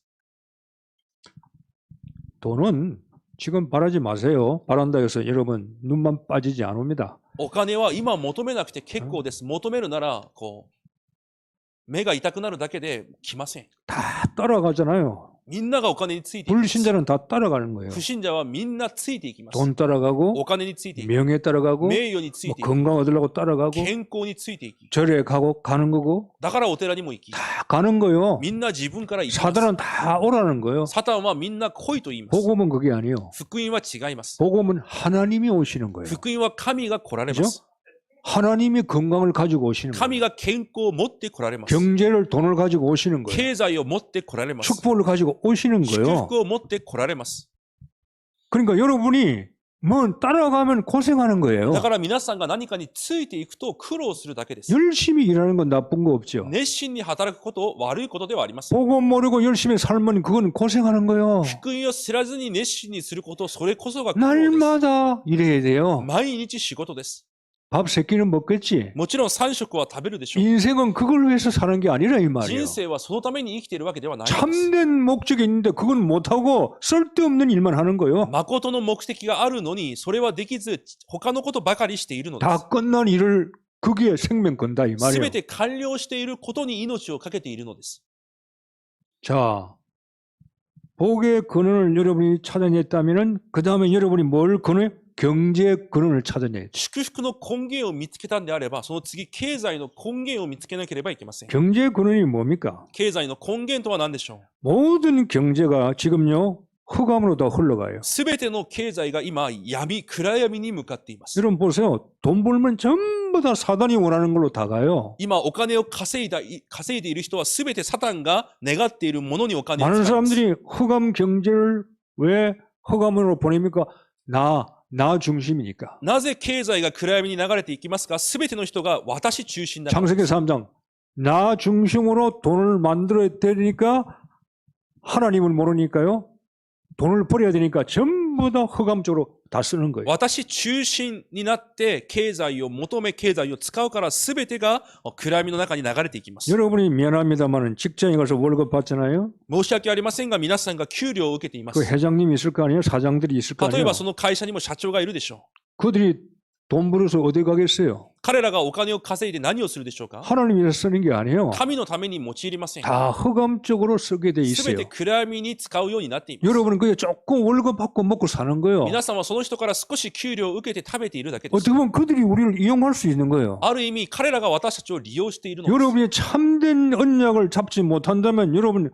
[SPEAKER 1] 돈은 지금 바라지 마세요. 바란다 해서 여러분 눈만 빠지지 않습니다.
[SPEAKER 2] お金は今求めなくて結構です。求めるなら、目が痛くなるだけで来ません。
[SPEAKER 1] 다 따라가잖아요.
[SPEAKER 2] みんながお金についていきます。
[SPEAKER 1] 불신자는 다 따라가는 거예요.
[SPEAKER 2] 不信者はみんなついていきます。
[SPEAKER 1] 돈 따라가고
[SPEAKER 2] お金についていきます。
[SPEAKER 1] 명예 따라가고
[SPEAKER 2] 名誉につい
[SPEAKER 1] 뭐
[SPEAKER 2] ていき、
[SPEAKER 1] 건강 얻으려고 따라가고
[SPEAKER 2] 健康についていき、
[SPEAKER 1] 절에 가고 가는 거고
[SPEAKER 2] だからお寺にも行き、
[SPEAKER 1] 다 가는 거요.
[SPEAKER 2] みんな自分から行きます。
[SPEAKER 1] 사단은 다 오라는 거요.
[SPEAKER 2] サタンはみんな来いと言います。
[SPEAKER 1] 복음은 그게 아니에요.
[SPEAKER 2] 福音は違います。
[SPEAKER 1] 복음은 하나님이 오시는 거예요.
[SPEAKER 2] 福音は神が来られま
[SPEAKER 1] 그죠?
[SPEAKER 2] す。
[SPEAKER 1] 하나님이 건강을 가지고 오시는 거예요.
[SPEAKER 2] 神が健康を持って来られます。
[SPEAKER 1] 경제를 돈을 가지고 오시는 거예요.
[SPEAKER 2] 経済を持って来られます。
[SPEAKER 1] 축복을 가지고 오시는
[SPEAKER 2] 祝
[SPEAKER 1] 거예요.
[SPEAKER 2] 福を持って来られます。
[SPEAKER 1] 그러니까 여러분이 뭐 따라가면 고생하는
[SPEAKER 2] だ
[SPEAKER 1] 거예요.
[SPEAKER 2] から皆さんが何かについていくと苦労するだけです。
[SPEAKER 1] 열심히 일하는 건 나쁜 거 없죠.
[SPEAKER 2] 熱心に働くこと悪いことではありません。
[SPEAKER 1] 복음 모르고 열심히 살면 그건 고생하는 거예요.
[SPEAKER 2] 福音を知らずに熱心にすること、それこそが苦労です。
[SPEAKER 1] 날마다 일해야 돼요.
[SPEAKER 2] 毎日仕事です。
[SPEAKER 1] 밥 3끼는 먹겠지.
[SPEAKER 2] もちろん3食は食べるでしょう。
[SPEAKER 1] 인생은 그걸 위해서 사는 게 아니라 이 말이에요.
[SPEAKER 2] 人生はそのために生きているわけではないのです。
[SPEAKER 1] 참된 목적이 있는데 그건 못하고 쓸데없는 일만 하는 거예요.
[SPEAKER 2] 誠の目的があるのに、それはできず、他のことばかりしているので
[SPEAKER 1] 다
[SPEAKER 2] す。
[SPEAKER 1] 끝난 일을 거기에 생명 건다 이
[SPEAKER 2] す
[SPEAKER 1] 말이에요.
[SPEAKER 2] べて完了していることに命をかけているのです。
[SPEAKER 1] 자, 복의 근원을 여러분이 찾아냈다면은 그 다음에 여러분이 뭘 근원해? 경제 근원을 찾아내야 돼.
[SPEAKER 2] 祝福の根源を見つけたんであれば、その次、経済の根源を見つけなければいけません。
[SPEAKER 1] 경제 근원이 뭡니까?
[SPEAKER 2] 経済の根源とは何でしょ
[SPEAKER 1] 모든 경제가 지금요 흑암으로 다 흘러가요.
[SPEAKER 2] う。すべての経済が今、暗闇に向かっています。
[SPEAKER 1] 여러분 보세요. 돈 벌면 전부 다 사단이 원하는 걸로 다 가요.
[SPEAKER 2] 今、お金を稼いでいる人はすべてサタンが願っているものにお金を
[SPEAKER 1] 많은
[SPEAKER 2] 使います。
[SPEAKER 1] 사람들이 흑암 경제를 왜 흑암으로 보냅니까? 나 중심이니까.
[SPEAKER 2] なぜ経済が暗闇に流れていきますか？すべての人が私中心だから。
[SPEAKER 1] 창세기 3장 나 중심으로 돈을 만들어야 되니까 하나님을 모르니까요. 돈을 벌어야 되니까 전부 다 흑암 쪽으로 다 쓰는 거예요.
[SPEAKER 2] 私中心になって経済を求め経済を使うからすべてが暗闇の中に流れていきます。
[SPEAKER 1] 여러분이 미안합니다만은 직장에 가서 월급 받잖아요.
[SPEAKER 2] 申し訳ありませんが皆さんが給料を受けていま
[SPEAKER 1] 그
[SPEAKER 2] す。
[SPEAKER 1] 회장님이 있을 거 아니에요. 사장들이 있을 거
[SPEAKER 2] 例え
[SPEAKER 1] 아니에요.
[SPEAKER 2] ばその会社にも社長がいるでしょう。
[SPEAKER 1] 그들이 돈 벌어서 어디 가겠어요?
[SPEAKER 2] 彼らがお金を稼いで何をするでしょうか？
[SPEAKER 1] 하나님 위해서 쓰는 게 아니에요.
[SPEAKER 2] 神のために用いません。
[SPEAKER 1] 다 흑암 쪽으로 쓰게 돼
[SPEAKER 2] すべ
[SPEAKER 1] 있어요.
[SPEAKER 2] て暗闇に使うようになっています。
[SPEAKER 1] 여러분은 그게 조금 월급 받고 먹고 사는 거예요.
[SPEAKER 2] 皆さんはその人から少し給料を受けて食べているだけです。
[SPEAKER 1] 어떻게 보면 그들이 우리를 이용할 수 있는 거예요.
[SPEAKER 2] ある意味彼らが私たちを利用しているのです。
[SPEAKER 1] 여러분이 참된 언약을 잡지 못한다면 여러분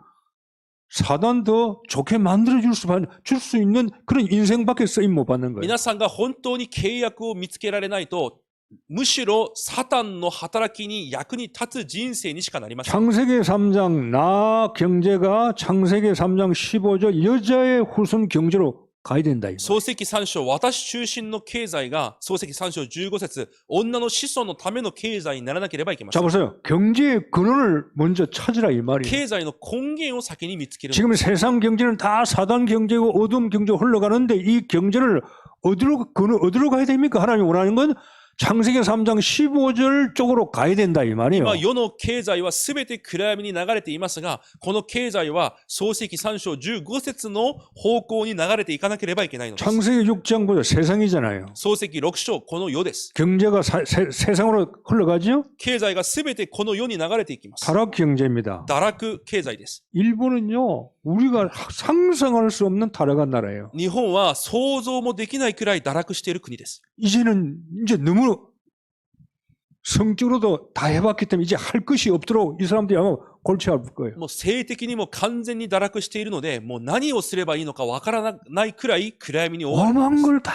[SPEAKER 1] 사단 더 좋게 만들어 줄 수 있는 그런 인생밖에 쓰임 못 받는 거예요.
[SPEAKER 2] 皆さんが本当に契約を見つけられないと、むしろサタンの働きに役に立つ人生にしかなりません。
[SPEAKER 1] 창세기 3장 나 경제가 창세기 3장 15절 여자의 후손 경제로 가야 된다. 이거.
[SPEAKER 2] 創世記3章、私中心の経済が、創世記3章15節、女の子孫のための経済にならなければいけませ
[SPEAKER 1] 자
[SPEAKER 2] ん。
[SPEAKER 1] 보세요. 경제의 근원을 먼저 찾으라 이 말이에요.
[SPEAKER 2] 経済の根源を先に見つける。
[SPEAKER 1] 지금 세상 경제는 다 사단 경제고 어둠 경제로 흘러가는데 이 경제를 어디로 가야 됩니까? 하나님이 원하는 건 창세기 3장 15절 쪽으로 가야 된다 이 말이에요.
[SPEAKER 2] 今、世の経済はすべて暗闇に流れていますが、この経済は創世記3章15節の方向に流れていかなければいけないのです。
[SPEAKER 1] 창세기 6장 보죠. 세상이잖아요.
[SPEAKER 2] 創世記6章、この世です。
[SPEAKER 1] 경제가 세상으로 흘러가죠?
[SPEAKER 2] 経済がすべてこの世に流れていきます。
[SPEAKER 1] 타락 경제입니다.
[SPEAKER 2] 堕落経済です。
[SPEAKER 1] 일본은요. 우리가 상상할 수 없는 타락한 나라예요.
[SPEAKER 2] 日本は想像もできないくらい堕落している国です。
[SPEAKER 1] 이제는 이제 너무 성적으로도 다 해봤기 때문에 이제 할 것이 없도록 이 사람들이 아마 골치 아플 거예요.
[SPEAKER 2] もう性的にも完全に堕落しているので、もう何をすればいいのかわからないくらい暗闇に覆われていま
[SPEAKER 1] 오만
[SPEAKER 2] す。
[SPEAKER 1] 걸 다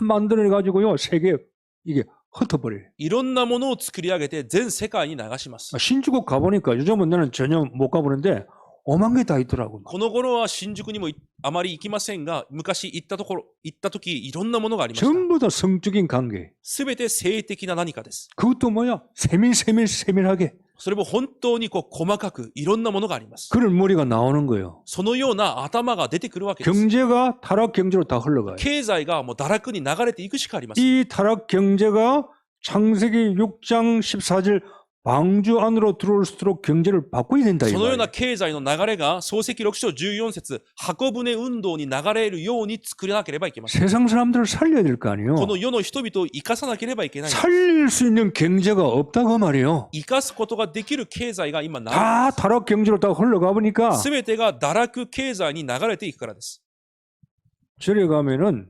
[SPEAKER 1] 만들어가지고요. 세계 이게 흩어버려요.
[SPEAKER 2] いろんなものを作り上げて全世界に流します。
[SPEAKER 1] 신주국 가보니까 요즘은 나는 전혀 못 가보는데 오만 개 다 있더라고.
[SPEAKER 2] この頃は新宿にもあまり行きませんが、昔行った時、いろんなものがありました。
[SPEAKER 1] 전부 다 성적인 관계.
[SPEAKER 2] すべて性的な何かです。
[SPEAKER 1] 그것도 뭐야? 세밀하게.
[SPEAKER 2] それも本当に細かくいろんなものがあります。
[SPEAKER 1] 그런 머리가 나오는 거예요.
[SPEAKER 2] そのような頭が出てくるわけです。
[SPEAKER 1] 경제가 타락 경제로 다 흘러가요.
[SPEAKER 2] 経済がもう堕落に流れていくしかありません。
[SPEAKER 1] 이 타락 경제가 창세기 6장 14절 방주 안으로 들어올수록 경제를 바꿔야 된다. 이
[SPEAKER 2] そのような
[SPEAKER 1] 말이에요.
[SPEAKER 2] 経済の流れが創世記6章14節箱舟運動に流れるように作らなければいけません。
[SPEAKER 1] 세상 사람들을 살려야 될 거 아니에요.
[SPEAKER 2] この世の人々を生かさなければいけない。
[SPEAKER 1] 살릴 수 있는 경제가 없다고 말이에요.
[SPEAKER 2] 生かすことができる経済が今ない。
[SPEAKER 1] 다 타락 경제로 다 흘러가 보니까
[SPEAKER 2] すべてが堕落経済に流れていくからです。
[SPEAKER 1] 절에 가면은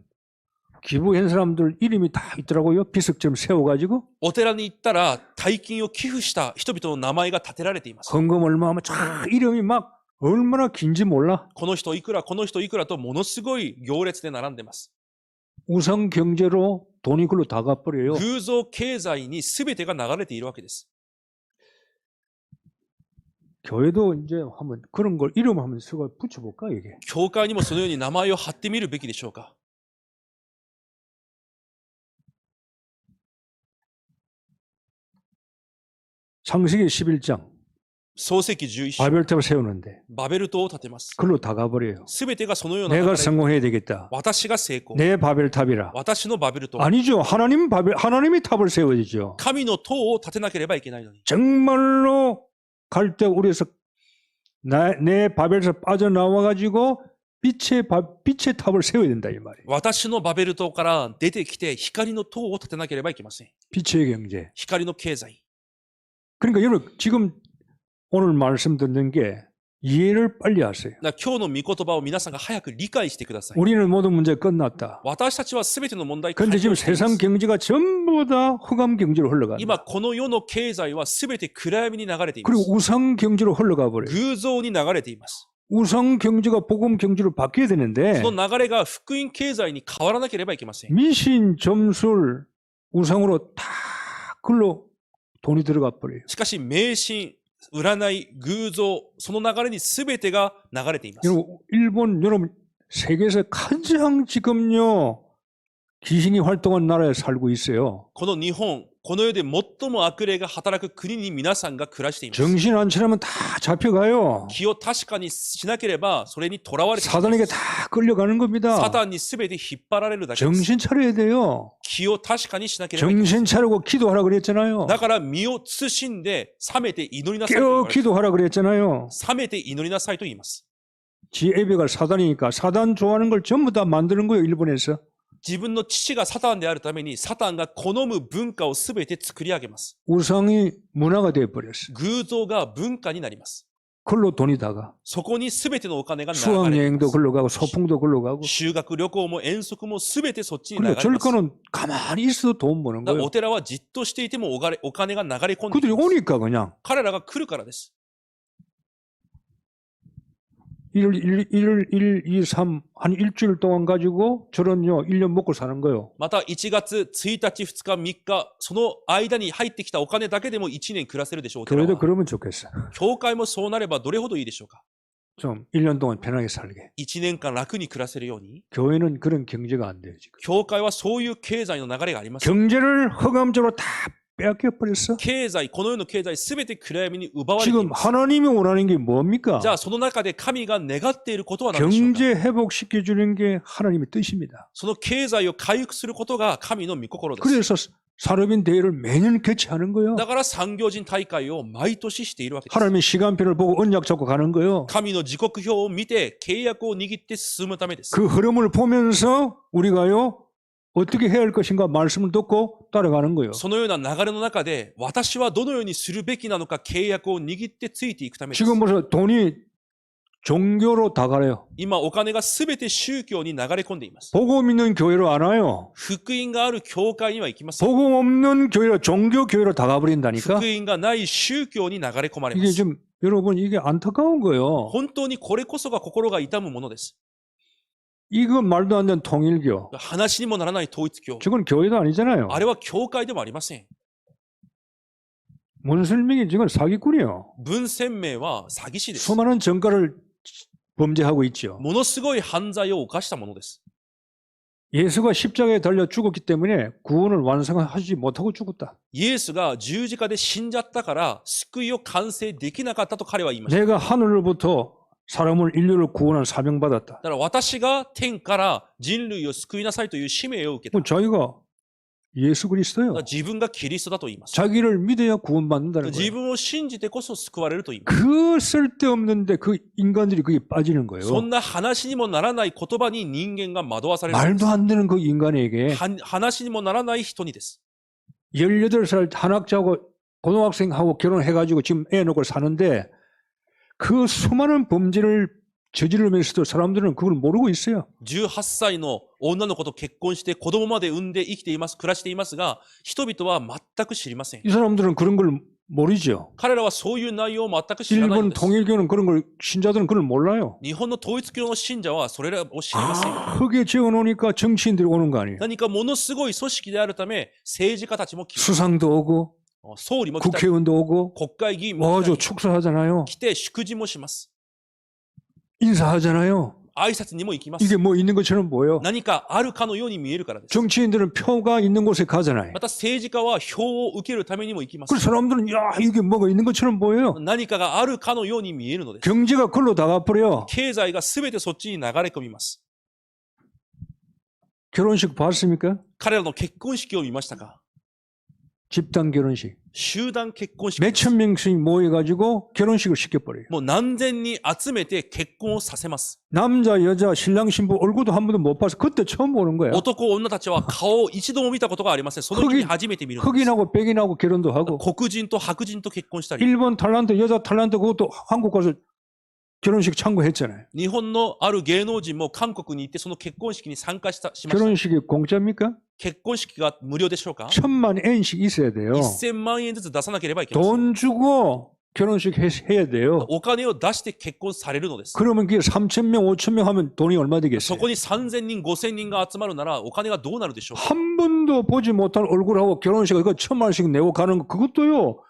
[SPEAKER 1] 기부한 사람들 이름이 다 있더라고요. 비석처럼 세워가지고
[SPEAKER 2] お寺に行ったら大金を寄付した人々の名前が立てられています。
[SPEAKER 1] 헌금 얼마 하면 쫙 이름이 막 얼마나 긴지 몰라.
[SPEAKER 2] この人いくら、この人いくらとものすごい行列で並んでます。
[SPEAKER 1] 우상 경제로 돈이 글로 다 가버려요.
[SPEAKER 2] 偶像経済に全てが流れているわけです。
[SPEAKER 1] 교회도 이제 한번 그런 걸 이름 한번 쓰고 붙여볼까 이게.
[SPEAKER 2] 教会にもそのように名前を貼ってみるべきでしょうか。
[SPEAKER 1] 창세기 11장
[SPEAKER 2] 創世記11章、
[SPEAKER 1] 바벨탑을 세우는데
[SPEAKER 2] バベル島を建てます。
[SPEAKER 1] 글로 다 가버려요.
[SPEAKER 2] すべてがそのような流
[SPEAKER 1] 내가
[SPEAKER 2] れ。
[SPEAKER 1] 성공해야 되겠다.
[SPEAKER 2] 私が成功。
[SPEAKER 1] 내 바벨탑이라.
[SPEAKER 2] 私のバベル島。
[SPEAKER 1] 아니죠. 하나님이 탑을 세워야죠.
[SPEAKER 2] 神の塔を建てなければいけないのに。
[SPEAKER 1] 정말로 갈 때 우리에서 내 바벨에서 빠져나와가지고 빛의 탑을 세워야 된다 이 말이에요.
[SPEAKER 2] 私のバベル島から出てきて光の塔を建てなければいけません。
[SPEAKER 1] 빛의 경제.
[SPEAKER 2] 光の経済。
[SPEAKER 1] 그러니까 여러분 지금 오늘 말씀 듣는 게 이해를 빨리 하세요.
[SPEAKER 2] だから今日の御言葉を皆さんが早く理解してください。
[SPEAKER 1] 우리는 모든 문제 끝났다.
[SPEAKER 2] 私たちは全ての問題
[SPEAKER 1] 그런데
[SPEAKER 2] 解
[SPEAKER 1] 지금
[SPEAKER 2] 決していま
[SPEAKER 1] 세상
[SPEAKER 2] す。
[SPEAKER 1] 경제가 전부 다 흑암 경제로 흘러간다.
[SPEAKER 2] 今この世の経済は全て暗闇に流れていま
[SPEAKER 1] 그리고
[SPEAKER 2] す。
[SPEAKER 1] 우상 경제로 흘러가 버려요.
[SPEAKER 2] 偶像に流れています。
[SPEAKER 1] 우상 경제가 복음 경제로 바뀌어야 되는데
[SPEAKER 2] その流れが福音経済に変わらなければいけません。
[SPEAKER 1] 미신, 점술, 우상으로 다 글로 돈이 들어가 버려요.
[SPEAKER 2] しかし迷信、占い、偶像、その流れに全てが流れています。
[SPEAKER 1] 여러분 세계에서 가장 지금요 귀신이 활동한 나라에 살고 있어요.
[SPEAKER 2] この日本、この世で最も悪霊が働く国に皆さんが暮らしています。
[SPEAKER 1] 정신 안 차리면 다 잡혀가요.
[SPEAKER 2] 気を確かにしなければそれにとらわれてしまいま
[SPEAKER 1] 사단에게
[SPEAKER 2] す。
[SPEAKER 1] 다 끌려가는 겁니다.
[SPEAKER 2] サタンに全て引っ張られるだけです。
[SPEAKER 1] 정신 차려야 돼요.
[SPEAKER 2] 気を確かにしなければいけません。
[SPEAKER 1] 정신 차리고 기도하라 그랬잖아요.
[SPEAKER 2] だから身を慎んで冷めて祈りなさいと言
[SPEAKER 1] 깨어
[SPEAKER 2] われて
[SPEAKER 1] 기도하라 그랬잖아요.
[SPEAKER 2] 冷めて祈りなさいと言います。
[SPEAKER 1] 지 애비가 사단이니까 사단 좋아하는 걸 전부 다 만드는 거예요. 일본에서.
[SPEAKER 2] 自分の父がサタンであるためにサタンが好む文化を全て作り上げます。
[SPEAKER 1] 우상이 문화가 돼버렸어요.
[SPEAKER 2] 偶像が文化になります。
[SPEAKER 1] 글로 돈이 다가.
[SPEAKER 2] そこに全てのお金が流れてい
[SPEAKER 1] 수학여행도
[SPEAKER 2] ます。
[SPEAKER 1] 글로 가고 소풍도 글로 가고.
[SPEAKER 2] 修学旅行も遠足も全てそっちに流れ
[SPEAKER 1] 그러니까
[SPEAKER 2] ています。
[SPEAKER 1] 절거는 가만히 있어도 돈 버는
[SPEAKER 2] だから
[SPEAKER 1] 거예요.
[SPEAKER 2] お寺はじっとしていてもお金が流れ込んで
[SPEAKER 1] 그들이
[SPEAKER 2] きます。
[SPEAKER 1] 오니까 그냥
[SPEAKER 2] 彼らが来るからです。
[SPEAKER 1] 1, 2, 3, 한 일주일 동안 가지고 저런요 1년 먹고 사는 거예요.
[SPEAKER 2] また1月1日、2日、3日、その間に入ってきたお金だけでも1年暮らせるでしょう。お寺
[SPEAKER 1] 교회도
[SPEAKER 2] は
[SPEAKER 1] 그러면 좋겠어.
[SPEAKER 2] 教会もそうなればどれほどいいでしょうか。
[SPEAKER 1] 좀 1년 동안 편하게 살게.
[SPEAKER 2] 1年間楽に暮らせるように。
[SPEAKER 1] 교회는 그런 경제가 안 돼요 지금.
[SPEAKER 2] 教会はそういう経済の流れがあります。
[SPEAKER 1] 경제를 흑암적으로 다 빼앗겨 버렸어.
[SPEAKER 2] 経済、この世の経済すべて暗闇に奪われてい
[SPEAKER 1] 지금
[SPEAKER 2] ます。
[SPEAKER 1] 하나님이 원하는 게 뭡니까?
[SPEAKER 2] じゃあその中で神が願っていることは何でしょうか。
[SPEAKER 1] 경제 회복시켜 주는 게 하나님의 뜻입니다.
[SPEAKER 2] その経済を回復することが神の御心です。
[SPEAKER 1] 그래서 산업인 대회를 매년 개최하는 거예요.
[SPEAKER 2] だから産業人大会を毎年しているわけです。
[SPEAKER 1] 하나님의 시간표를 보고 언약 잡고 가는 거예요.
[SPEAKER 2] 神の時刻表を見て契約を握って進むためです。
[SPEAKER 1] 그 흐름을 보면서 우리가요 어떻게 해야 할 것인가 말씀을 듣고 따라가는 거예요.
[SPEAKER 2] そのような流れの中で私はどのようにするべきなのか契約を握ってついていくためです。
[SPEAKER 1] 지금 벌써 돈이 종교로 다 가요.
[SPEAKER 2] 今お金がすべて宗教に流れ込んでいます。
[SPEAKER 1] 복음 있는 교회로 안 와요.
[SPEAKER 2] 福音がある教会には行きません。
[SPEAKER 1] 복음 없는 교회로 종교 교회로 다 가버린다니까.
[SPEAKER 2] 福音がない宗教に流れ込まれま
[SPEAKER 1] 이게
[SPEAKER 2] す。
[SPEAKER 1] 좀 여러분 이게 안타까운 거예요.
[SPEAKER 2] 本当にこれこそが心が痛むものです。
[SPEAKER 1] 이거 말도 안 되는 통일교.
[SPEAKER 2] 話にもならない統一教。
[SPEAKER 1] 저건 교회도 아니잖아요.
[SPEAKER 2] あれは教会でもありません。
[SPEAKER 1] 문슬명이 지금 사기꾼이에요.
[SPEAKER 2] 文鮮明は詐欺師です。
[SPEAKER 1] 수많은 정가를 범죄하고 있죠.
[SPEAKER 2] ものすごい犯罪を犯したものです。
[SPEAKER 1] 예수가 십자가에 달려 죽었기 때문에 구원을 완성하지 못하고 죽었다.
[SPEAKER 2] イエスが十字架で死んじゃったから救いを完成できなかったと彼は言いました。
[SPEAKER 1] 내가 하늘로부터 사람을 인류를 구원한 사명받았다.
[SPEAKER 2] だから私が天から人類を救いなさいという使命を受けた。
[SPEAKER 1] 뭐 자기가 예수 그리스도요.
[SPEAKER 2] 自分がキリストだと言います。
[SPEAKER 1] 자기를 믿어야 구원받는다는
[SPEAKER 2] 自
[SPEAKER 1] 거예요.
[SPEAKER 2] 分を信じてこそ救われると言います。
[SPEAKER 1] 그 쓸데없는데 그 인간들이 거기에 빠지는
[SPEAKER 2] そ
[SPEAKER 1] 거예요.
[SPEAKER 2] んな話にもならない言葉に人間が惑わされるんで
[SPEAKER 1] 말도 안 되는 그 인간에게
[SPEAKER 2] す。話にもならない人にです。
[SPEAKER 1] 18살 한학자하고 고등학생하고 결혼해가지고 지금 애 놓고 사는데 그 수많은 범죄를 저지르면서도 사람들은 그걸 모르고 있어요.
[SPEAKER 2] 18歳の女の子と結婚して子供まで産んで生きています、暮らしていますが、人々は全く知りません。
[SPEAKER 1] 이 사람들은 그런 걸 모르죠.
[SPEAKER 2] 彼らはそういう内容を全く知らないの
[SPEAKER 1] 일본
[SPEAKER 2] です。
[SPEAKER 1] 통일교는 그런 걸 신자들은 그걸 몰라요.
[SPEAKER 2] 日本の統一教の信者はそれらを知りません。
[SPEAKER 1] 흙에 지어놓으니까 정치인들이 오는 거 아니에요.
[SPEAKER 2] 何かものすごい組織であるため、政治家たちも来ます。
[SPEAKER 1] 수상도 오고
[SPEAKER 2] 総理も来たり、
[SPEAKER 1] 국회의원도 오고
[SPEAKER 2] 国会議員も来た
[SPEAKER 1] 와가지고
[SPEAKER 2] り
[SPEAKER 1] 축사하잖아요.
[SPEAKER 2] 来て祝辞もします。
[SPEAKER 1] 인사하잖아요.
[SPEAKER 2] 挨拶にも行きます。
[SPEAKER 1] 이게 뭐 있는 것처럼 보여.
[SPEAKER 2] 何かあるかのように見えるからです。
[SPEAKER 1] 정치인들은 표가 있는 곳에 가잖아요.
[SPEAKER 2] また政治家は票を受けるためにも行きま
[SPEAKER 1] 그
[SPEAKER 2] す。
[SPEAKER 1] 사람들은 야 이게 뭐가 있는 것처럼 보여요.
[SPEAKER 2] 何かがあるかのように見えるのです。
[SPEAKER 1] 경제가 그걸로 다 가버려.
[SPEAKER 2] 経済が全てそっちに流れ込みます。
[SPEAKER 1] 결혼식 봤습니까?
[SPEAKER 2] 彼らの結婚式を見ましたか？
[SPEAKER 1] 집단 결혼식.
[SPEAKER 2] 集団結婚式です。
[SPEAKER 1] 몇천 명씩 모여가지고 결혼식을 시켜버려요.
[SPEAKER 2] もう何千人集めて結婚をさせます。
[SPEAKER 1] 남자, 여자, 신랑, 신부 얼굴도 한 번도 못 봐서 그때 처음 보는 거야.
[SPEAKER 2] 男、女たちは顔を一度も見たことがありません。その時に初めて見るのです。
[SPEAKER 1] 흑인하고 백인하고 결혼도 하고
[SPEAKER 2] 黒人と白人と結婚したり、
[SPEAKER 1] 일본 탤런트, 여자 탤런트 그것도 한국 가서 결혼식 참고했잖아요.
[SPEAKER 2] 日本のある芸能人も韓国に行ってその結婚式に参加しました。
[SPEAKER 1] 결혼식이 공짜입니까?
[SPEAKER 2] 結婚式が無料でしょうか？
[SPEAKER 1] 1,000만 엔씩 있어야 돼요.
[SPEAKER 2] 1000万円ずつ出さなければいけません。
[SPEAKER 1] 돈 주고 결혼식 해야 돼요.
[SPEAKER 2] お金を出して結婚されるのです。
[SPEAKER 1] 그러면 그게 3,000명, 5,000명 하면 돈이 얼마
[SPEAKER 2] そ
[SPEAKER 1] 되겠어요?
[SPEAKER 2] こに3000人、5000人が集まるならお金がどうなるでしょうか？
[SPEAKER 1] 한 번도 보지 못한 얼굴하고 결혼식 이거 1,000만원씩 내고 가는 거 그것도요.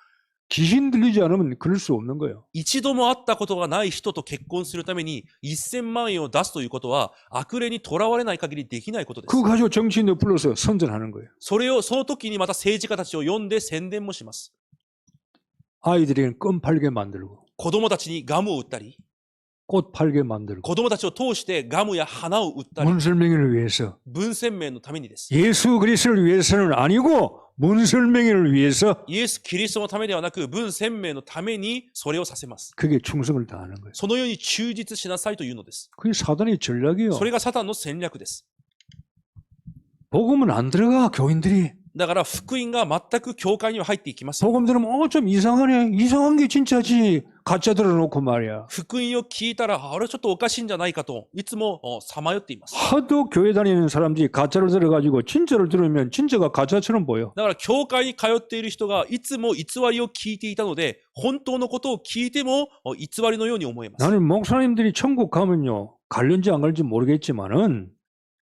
[SPEAKER 1] 귀신 들리지 않으면 그럴 수 없는 거예요.
[SPEAKER 2] 一度も会ったことがない人と結婚するために1000万円を出すということは悪霊にとらわれない限りできないことです。
[SPEAKER 1] 그거 가지고 정치인들 불러서 선전하는 거예요.
[SPEAKER 2] その時にまた政治家たちを呼んで宣伝もします。
[SPEAKER 1] 아이들에게는 껌 팔게 만들고
[SPEAKER 2] 子供たちにガムを売ったり、
[SPEAKER 1] 꽃 팔게 만들고
[SPEAKER 2] 子供たちを通してガムや花を売ったり、
[SPEAKER 1] 문설명의를 위해서
[SPEAKER 2] 文鮮明のためにです。
[SPEAKER 1] 예수 그리스도를 위해서는 아니고 문설명의를 위해서
[SPEAKER 2] イエス・キリストのためではなく、文鮮明のためにそれをさせます。
[SPEAKER 1] 그게 충성을 다하는 거예요.
[SPEAKER 2] そのように忠実しなさいというのです。
[SPEAKER 1] 그게 사단의 전략이에요.
[SPEAKER 2] それがサタンの戦略です。
[SPEAKER 1] 복음은 안 들어가 교인들이.
[SPEAKER 2] だから福音が全く教会には入っていきません。
[SPEAKER 1] 복음 들으면 좀 이상하네. 이상한 게 진짜지. 가짜 들어놓고 말이야.
[SPEAKER 2] 福音を聞いたら、あれちょっとおかしいんじゃないかと、いつもさまよっています。
[SPEAKER 1] 하도 교회 다니는 사람들이 가짜를 들어가지고 진짜를 들으면 진짜가 가짜처럼 보여.
[SPEAKER 2] だから教会に通っている人がいつも偽りを聞いていたので、本当のことを聞いても偽りのように思えます。
[SPEAKER 1] 나는 목사님들이 천국 가면요. 갈는지 안 갈는지 모르겠지만은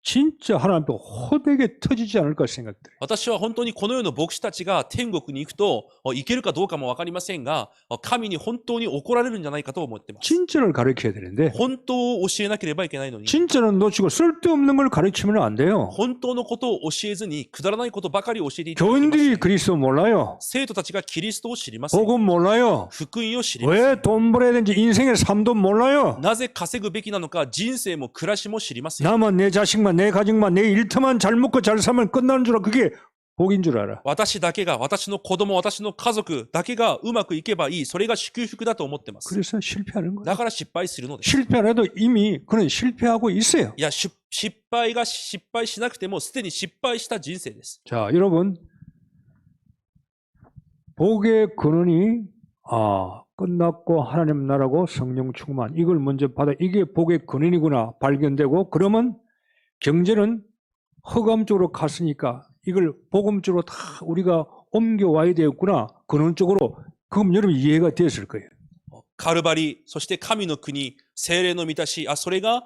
[SPEAKER 1] 진짜 하나님 앞에 호되게 터지지 않을까 생각돼요.
[SPEAKER 2] 私は本当にこの世の牧師たちが天国に行くと、行けるかどうかもわかりませんが、神に本当に怒られるんじゃないかと思っています。
[SPEAKER 1] 진짜를 가르쳐야 되는데
[SPEAKER 2] 本当を教えなければいけないのに、
[SPEAKER 1] 진짜는 놓치고 쓸데없는 걸 가르치면 안 돼요.
[SPEAKER 2] 本当のことを教えずに、くだらないことばかり教えていただきま
[SPEAKER 1] 교인들이
[SPEAKER 2] す。
[SPEAKER 1] 그리스도 몰라요.
[SPEAKER 2] 生徒たちがキリストを知りません。
[SPEAKER 1] 복음 몰라요.
[SPEAKER 2] 福音を知りません。
[SPEAKER 1] 왜 돈 벌어야 되는지 인생의 삶도 몰라요.
[SPEAKER 2] なぜ稼ぐべきなのか、人生も暮らしも知りません。
[SPEAKER 1] 나만 내 자식만 내 가정만 내 일터만 잘 먹고 잘 살면 끝나는 줄 알아. 그게 복인 줄 알아.
[SPEAKER 2] 私だけが、私の子供、私の家族だけがうまくいけばいい。それが祝福だと思ってます。
[SPEAKER 1] 그래서 실패하는 거예요.
[SPEAKER 2] だから失敗するのです。
[SPEAKER 1] 실패 안 해도 이미 그는 실패하고 있어요.
[SPEAKER 2] いや、失敗しなくても、すでに失敗した人生です。
[SPEAKER 1] 자, 여러분. 복의 근원이 끝났고 하나님 나라고 성령 충만 이걸 먼저 받아 이게 복의 근원이구나 발견되고 그러면 경제는 허감적으로 갔으니까 이걸 복음적으로 다 우리가 옮겨와야 되겠구나 근원적으로 그럼 여러분 이해가 됐을 거예요.
[SPEAKER 2] カルバリ、そして神の国、聖霊の満たし、それが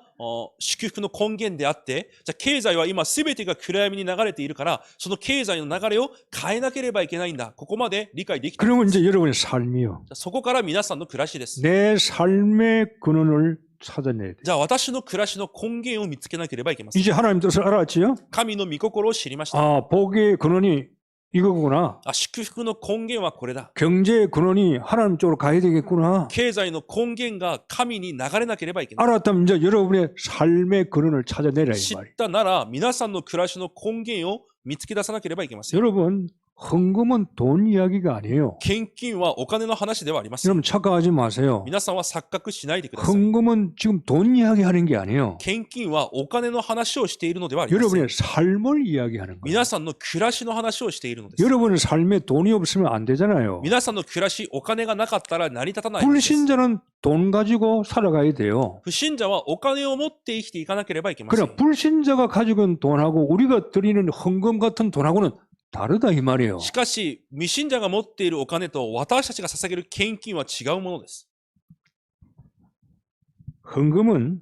[SPEAKER 2] 祝福の根源であって、じゃあ経済は今すべてが暗闇に流れているから、その経済の流れを変えなければいけないんだ。ここまで理解できている。
[SPEAKER 1] 그러면 이제 여러분의 삶이요.
[SPEAKER 2] そこから皆さんの暮らしです。
[SPEAKER 1] 내 삶의 근원을 찾아내야 돼.
[SPEAKER 2] じゃあ私の暮らしの根源を見つけなければいけません。
[SPEAKER 1] 이제 하나님 뜻을 알았지요?
[SPEAKER 2] 神の御心を知りました。
[SPEAKER 1] 복의 근원이 이거구나.
[SPEAKER 2] 祝福の根源はこれだ。
[SPEAKER 1] 경제의 근원이 하나님 쪽으로 가야 되겠구나.
[SPEAKER 2] 経済の根源が神に流れなければいけない。
[SPEAKER 1] 알았다면 이제 여러분의 삶의 근원을 찾아내라 이
[SPEAKER 2] 知っ
[SPEAKER 1] 말이에요.
[SPEAKER 2] たなら皆さんの暮らしの根源を見つけ出さなければいけません。
[SPEAKER 1] 여러분, 헌금은 돈 이야기가 아니에요.
[SPEAKER 2] 献金はお金の話ではありません。
[SPEAKER 1] 여러분 착각하지 마세요.
[SPEAKER 2] 皆さんは錯覚しないでください。
[SPEAKER 1] 헌금은 지금 돈 이야기하는 게 아니에요.
[SPEAKER 2] 献金はお金の話をしているのではありません。
[SPEAKER 1] 여러분의 삶을 이야기하는 거예요.
[SPEAKER 2] 皆さんの暮らしの話をしているのです。
[SPEAKER 1] 여러분의 삶에 돈이 없으면 안 되잖아요.
[SPEAKER 2] 皆さんの暮らし、お金がなかったら成り立たないのです。
[SPEAKER 1] 불신자는 돈 가지고 살아가야 돼요.
[SPEAKER 2] 不信者はお金を持って生きていかなければいけません。
[SPEAKER 1] 그러나 불신자가 가지고 있는 돈하고 우리가 드리는 헌금 같은 돈하고는 다르다 이 말이에요.
[SPEAKER 2] しかし、未信者が持っているお金と私たちが捧げる献金は違うものです。
[SPEAKER 1] 헌금은